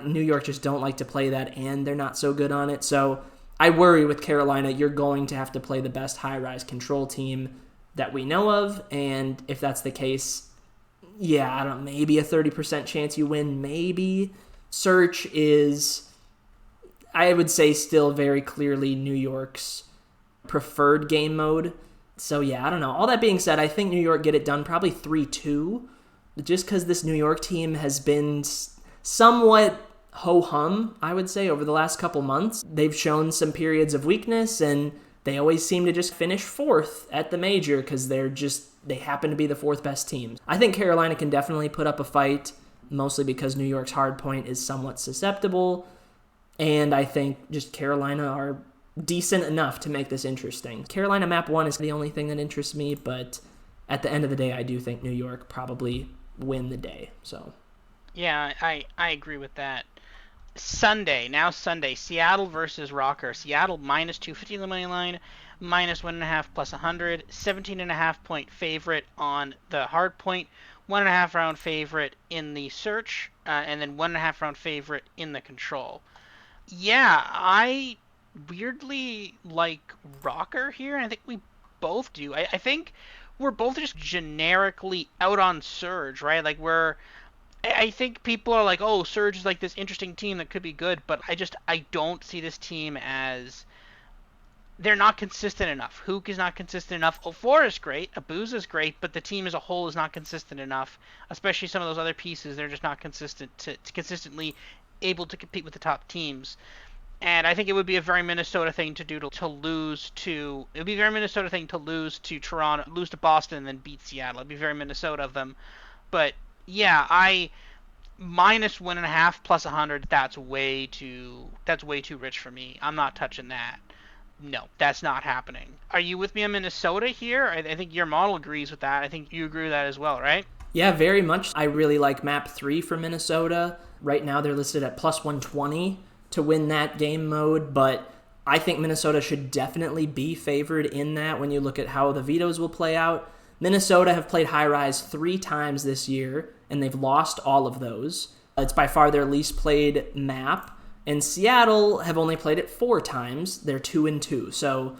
New York just don't like to play that, and they're not so good on it. So I worry with Carolina, you're going to have to play the best high-rise control team that we know of, and if that's the case, yeah, I don't know, maybe a 30% chance you win, maybe. Search is, I would say, still very clearly New York's preferred game mode. So yeah, I don't know. All that being said, I think New York get it done probably 3-2, just because this New York team has been somewhat ho-hum, I would say, over the last couple months. They've shown some periods of weakness, and they always seem to just finish 4th at the major because they happen to be the 4th best team. I think Carolina can definitely put up a fight, mostly because New York's hardpoint is somewhat susceptible, and I think just Carolina are decent enough to make this interesting. Carolina map 1 is the only thing that interests me, but at the end of the day, I do think New York probably win the day. So Yeah, I agree with that. Sunday, Seattle versus Rocker. Seattle minus 250 on the money line, minus 1.5 plus 100, 17.5 point favorite on the hard point, 1.5 round favorite in the search, and then 1.5 round favorite in the control. Yeah, I weirdly like Rocker here. I think we both do. I think we're both just generically out on Surge, right? Like I think people are like, oh, Surge is like this interesting team that could be good, but I don't see this team as they're not consistent enough. Hook is not consistent enough. 04 is great. Abuza is great, but the team as a whole is not consistent enough. Especially some of those other pieces, they're just not consistent to consistently able to compete with the top teams. And I think it would be a very Minnesota thing to do to lose to. It would be a very Minnesota thing to lose to Toronto, lose to Boston, and then beat Seattle. It'd be very Minnesota of them. But yeah, minus 1.5 plus 100, that's way too rich for me. I'm not touching that. No, that's not happening. Are you with me on Minnesota here? I think your model agrees with that. I think you agree with that as well, right? Yeah, very much. I really like map 3 for Minnesota. Right now they're listed at plus 120 to win that game mode, but I think Minnesota should definitely be favored in that when you look at how the vetoes will play out. Minnesota have played high rise 3 times this year, and they've lost all of those. It's by far their least played map. And Seattle have only played it 4 times. They're 2-2. So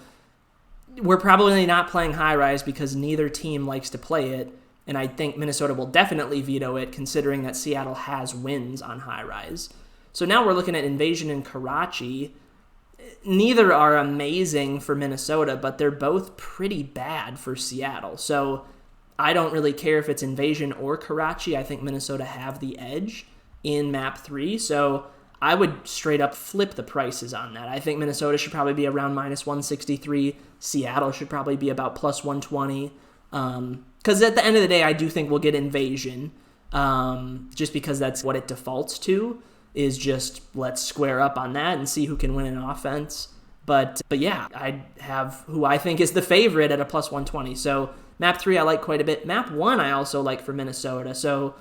we're probably not playing high rise because neither team likes to play it. And I think Minnesota will definitely veto it, considering that Seattle has wins on high rise. So now we're looking at Invasion and Karachi. Neither are amazing for Minnesota, but they're both pretty bad for Seattle. So I don't really care if it's Invasion or Karachi. I think Minnesota have the edge in map 3. So I would straight up flip the prices on that. I think Minnesota should probably be around minus 163. Seattle should probably be about plus 120. Because at the end of the day, I do think we'll get Invasion, just because that's what it defaults to, is just let's square up on that and see who can win an offense. But yeah, I have who I think is the favorite at a plus 120. So map 3 I like quite a bit. Map 1 I also like for Minnesota. So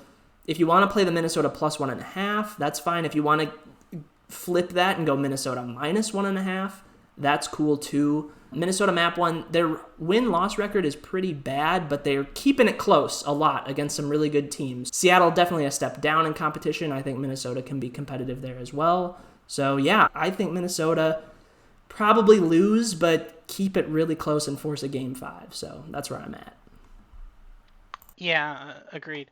if you want to play the Minnesota plus 1.5, that's fine. If you want to flip that and go Minnesota minus 1.5, that's cool too. Minnesota map 1, their win-loss record is pretty bad, but they're keeping it close a lot against some really good teams. Seattle definitely a step down in competition. I think Minnesota can be competitive there as well. So yeah, I think Minnesota probably lose, but keep it really close and force a game 5. So that's where I'm at. Yeah, agreed.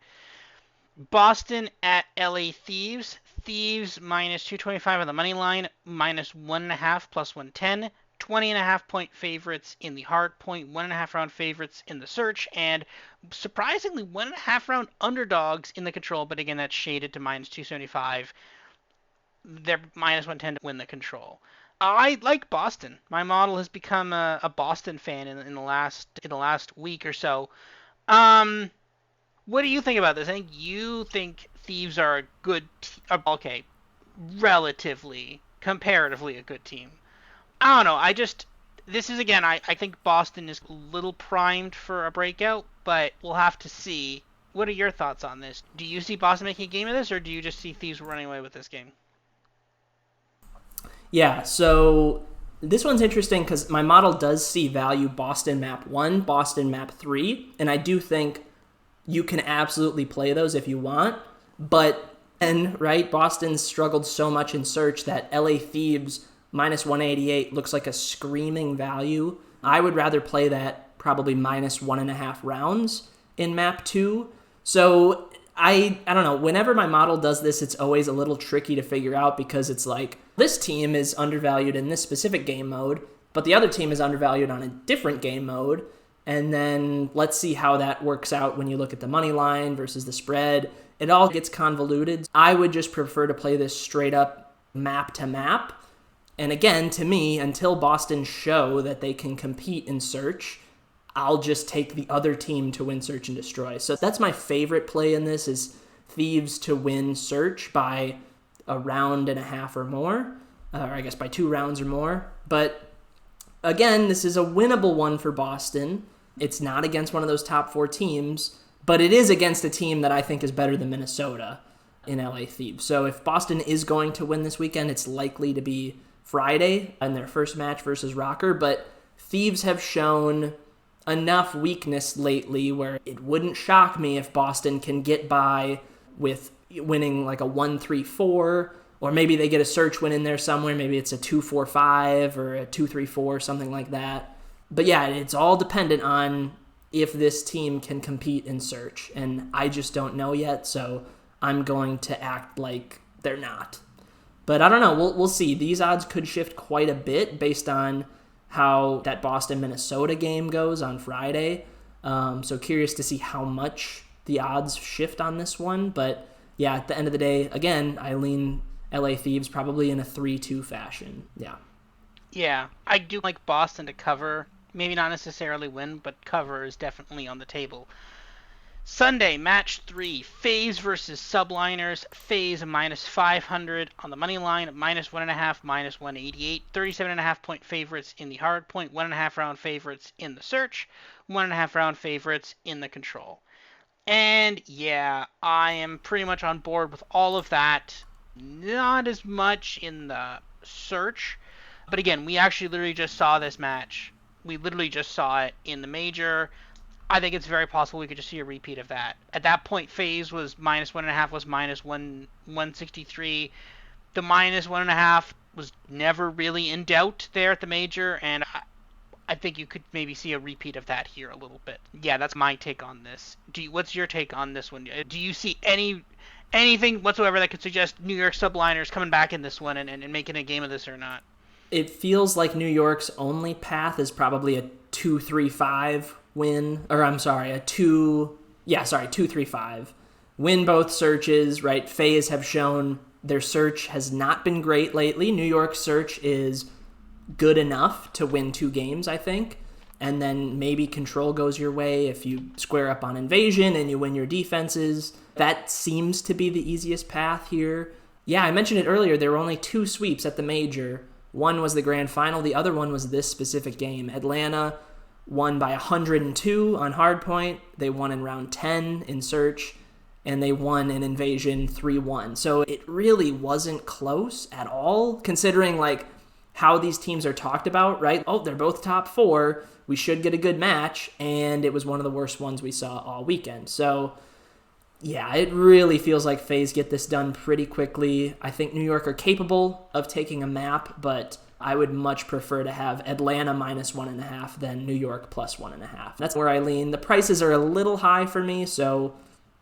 Boston at LA Thieves. Thieves minus 225 on the money line, minus 1.5 plus 110. 20.5 point favorites in the hard point, 1.5 round favorites in the search, and surprisingly 1.5 round underdogs in the control. But again, that's shaded to minus 275. They're minus 110 to win the control. I like Boston. My model has become a Boston fan in the last week or so. Um, what do you think about this? I think you think Thieves are a good, okay, relatively, comparatively a good team. I don't know. This is again, I think Boston is a little primed for a breakout, but we'll have to see. What are your thoughts on this? Do you see Boston making a game of this, or do you just see Thieves running away with this game? Yeah, so this one's interesting because my model does see value Boston map 1, Boston map 3, and I do think you can absolutely play those if you want. But, and right, Boston's struggled so much in search that LA Thieves minus 188 looks like a screaming value. I would rather play that probably minus 1.5 rounds in map 2. So I don't know. Whenever my model does this, it's always a little tricky to figure out because it's like this team is undervalued in this specific game mode, but the other team is undervalued on a different game mode. And then let's see how that works out when you look at the money line versus the spread. It all gets convoluted. I would just prefer to play this straight up map to map. And again, to me, until Boston show that they can compete in search, I'll just take the other team to win search and destroy. So that's my favorite play in this is Thieves to win search by a round and a half or more, or I guess by 2 rounds or more. But again, this is a winnable one for Boston. It's not against one of those top 4 teams, but it is against a team that I think is better than Minnesota in LA Thieves. So if Boston is going to win this weekend, it's likely to be Friday in their first match versus Rocker. But Thieves have shown enough weakness lately where it wouldn't shock me if Boston can get by with winning like a 1-3-4, or maybe they get a search win in there somewhere. Maybe it's a 2-4-5 or a 2-3-4, something like that. But yeah, it's all dependent on if this team can compete in search, and I just don't know yet, so I'm going to act like they're not. But I don't know. We'll see. These odds could shift quite a bit based on how that Boston-Minnesota game goes on Friday. So curious to see how much the odds shift on this one. But yeah, at the end of the day, again, I lean LA Thieves probably in a 3-2 fashion. Yeah. Yeah, I do like Boston to cover. Maybe not necessarily win, but cover is definitely on the table. Sunday, match 3, FaZe versus Subliners. FaZe minus 500 on the money line, minus 1.5, minus 188. 37.5 point favorites in the hard point, 1.5 round favorites in the search, 1.5 round favorites in the control. And yeah, I am pretty much on board with all of that. Not as much in the search. But again, we actually literally just saw this match. We literally just saw it in the major. I think it's very possible we could just see a repeat of that. At that point, FaZe was minus 1.5, was minus 163. The minus 1.5 was never really in doubt there at the major, and I think you could maybe see a repeat of that here a little bit. Yeah, that's my take on this. What's your take on this one? Do you see anything whatsoever that could suggest New York Subliners coming back in this one and making a game of this or not? It feels like New York's only path is probably a 2-3-5 win, or I'm sorry, 2-3-5. Win both searches, right? FaZe have shown their search has not been great lately. New York's search is good enough to win 2 games, I think. And then maybe control goes your way if you square up on invasion and you win your defenses. That seems to be the easiest path here. Yeah, I mentioned it earlier. There were only 2 sweeps at the major. One was the grand final. The other one was this specific game. Atlanta won by 102 on hardpoint. They won in round 10 in search. And they won in invasion 3-1. So it really wasn't close at all, considering like how these teams are talked about, right? Oh, they're both top 4. We should get a good match. And it was one of the worst ones we saw all weekend. So yeah, it really feels like FaZe get this done pretty quickly. I think New York are capable of taking a map, but I would much prefer to have Atlanta minus 1.5 than New York plus 1.5. That's where I lean. The prices are a little high for me, so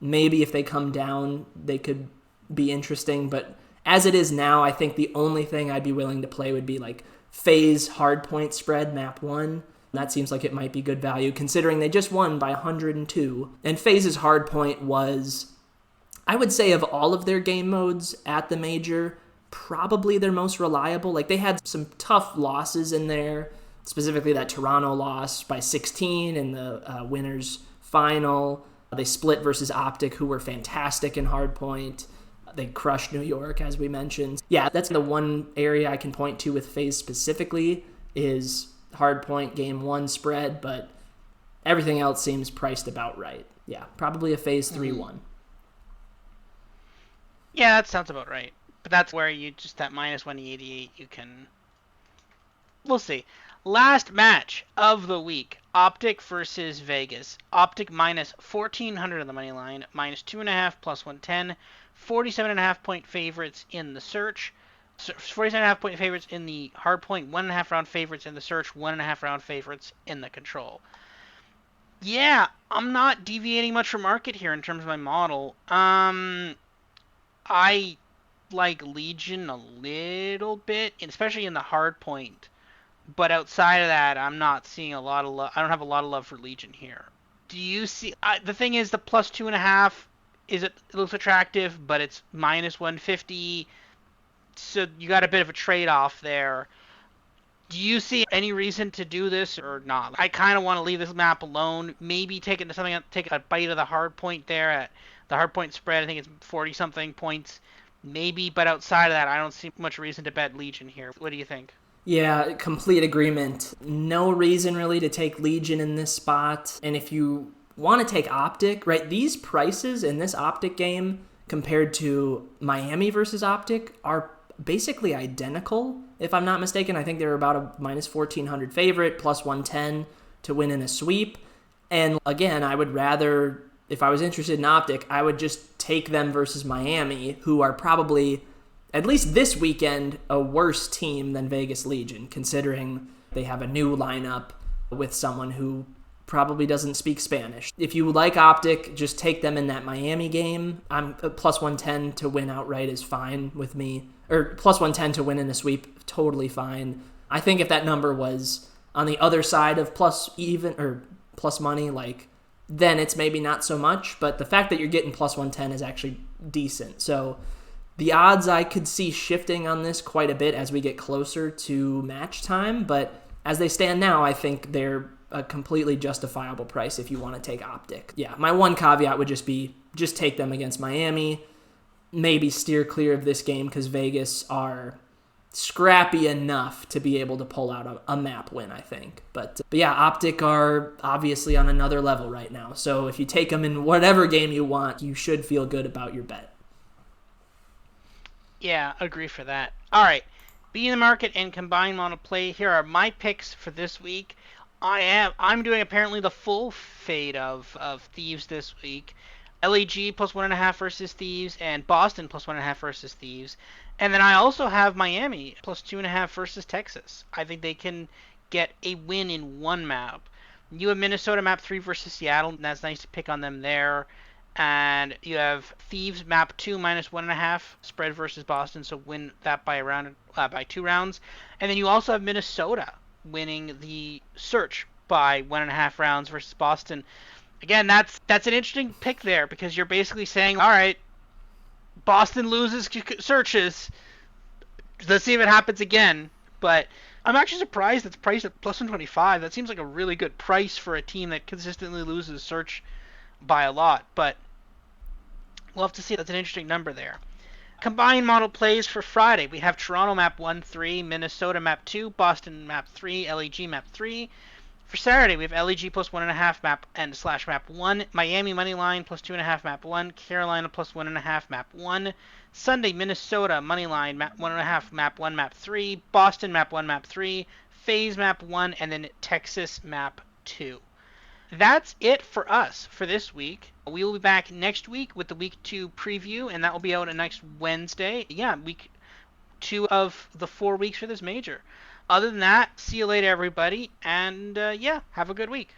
maybe if they come down, they could be interesting. But as it is now, I think the only thing I'd be willing to play would be like FaZe hardpoint spread map 1. That seems like it might be good value, considering they just won by 102. And FaZe's hardpoint was, I would say, of all of their game modes at the major, probably their most reliable. Like, they had some tough losses in there, specifically that Toronto loss by 16 in the winners final. They split versus Optic, who were fantastic in hardpoint. They crushed New York, as we mentioned. Yeah, that's the one area I can point to with FaZe specifically is hardpoint game 1 spread, but everything else seems priced about right. Yeah, probably a FaZe 3-1. Yeah, that sounds about right. But that's where you just that minus 188 you can. We'll see. Last match of the week: Optic versus Vegas. Optic minus 1,400 on the money line, minus 2.5 plus 110. 47.5 point favorites in the search. 47.5 point favorites in the hard point, 1.5 round favorites in the search, 1.5 round favorites in the control. Yeah, I'm not deviating much from market here in terms of my model. I like Legion a little bit, especially in the hard point. But outside of that, I'm not seeing a lot of love. I don't have a lot of love for Legion here. Do you see? The thing is, the plus 2.5 it looks attractive, but it's minus 150. So you got a bit of a trade-off there. Do you see any reason to do this or not? I kind of want to leave this map alone. Maybe take a bite of the hard point there at the hard point spread. I think it's 40-something points, maybe. But outside of that, I don't see much reason to bet Legion here. What do you think? Yeah, complete agreement. No reason really to take Legion in this spot. And if you want to take Optic, right, these prices in this Optic game compared to Miami versus Optic are basically identical, if I'm not mistaken. I think they're about a minus 1,400 favorite, plus 110 to win in a sweep. And again, I would rather, if I was interested in Optic, I would just take them versus Miami, who are probably, at least this weekend, a worse team than Vegas Legion, considering they have a new lineup with someone who probably doesn't speak Spanish. If you like Optic, just take them in that Miami game. I'm plus 110 to win outright is fine with me. Or plus 110 to win in a sweep, totally fine. I think if that number was on the other side of plus even or plus money, like, then it's maybe not so much. But the fact that you're getting plus 110 is actually decent. So the odds I could see shifting on this quite a bit as we get closer to match time. But as they stand now, I think they're a completely justifiable price if you want to take Optic. Yeah, my one caveat would just be just take them against Miami. Maybe steer clear of this game because Vegas are scrappy enough to be able to pull out a map win, I think. But yeah, Optic are obviously on another level right now. So if you take them in whatever game you want, you should feel good about your bet. Yeah, agree for that. All right. Be in the market and combine model play. Here are my picks for this week. I'm doing apparently the full fade of Thieves this week. LAG plus 1.5 versus Thieves, and Boston plus 1.5 versus Thieves. And then I also have Miami plus 2.5 versus Texas. I think they can get a win in one map. You have Minnesota map 3 versus Seattle, and that's nice to pick on them there. And you have Thieves map 2 minus 1.5 spread versus Boston, so win that by by 2 rounds. And then you also have Minnesota winning the search by 1.5 rounds versus Boston. Again, that's an interesting pick there because you're basically saying, all right, Boston loses searches. Let's see if it happens again. But I'm actually surprised it's priced at plus 125. That seems like a really good price for a team that consistently loses search by a lot. But we'll have to see. That's an interesting number there. Combined model plays for Friday. We have Toronto map 1-3, Minnesota map 2, Boston map 3, LAG map 3. For Saturday, we have LEG plus 1.5 map and slash map 1, Miami moneyline plus 2.5 map 1, Carolina plus 1.5 map 1. Sunday, Minnesota moneyline map 1.5 map 1 map 3, Boston map 1 map 3, FaZe map 1, and then Texas map 2. That's it for us for this week. We will be back next week with the week 2 preview, and that will be out next Wednesday. Yeah, week 2 of the 4 weeks for this major. Other than that, see you later, everybody, and yeah, have a good week.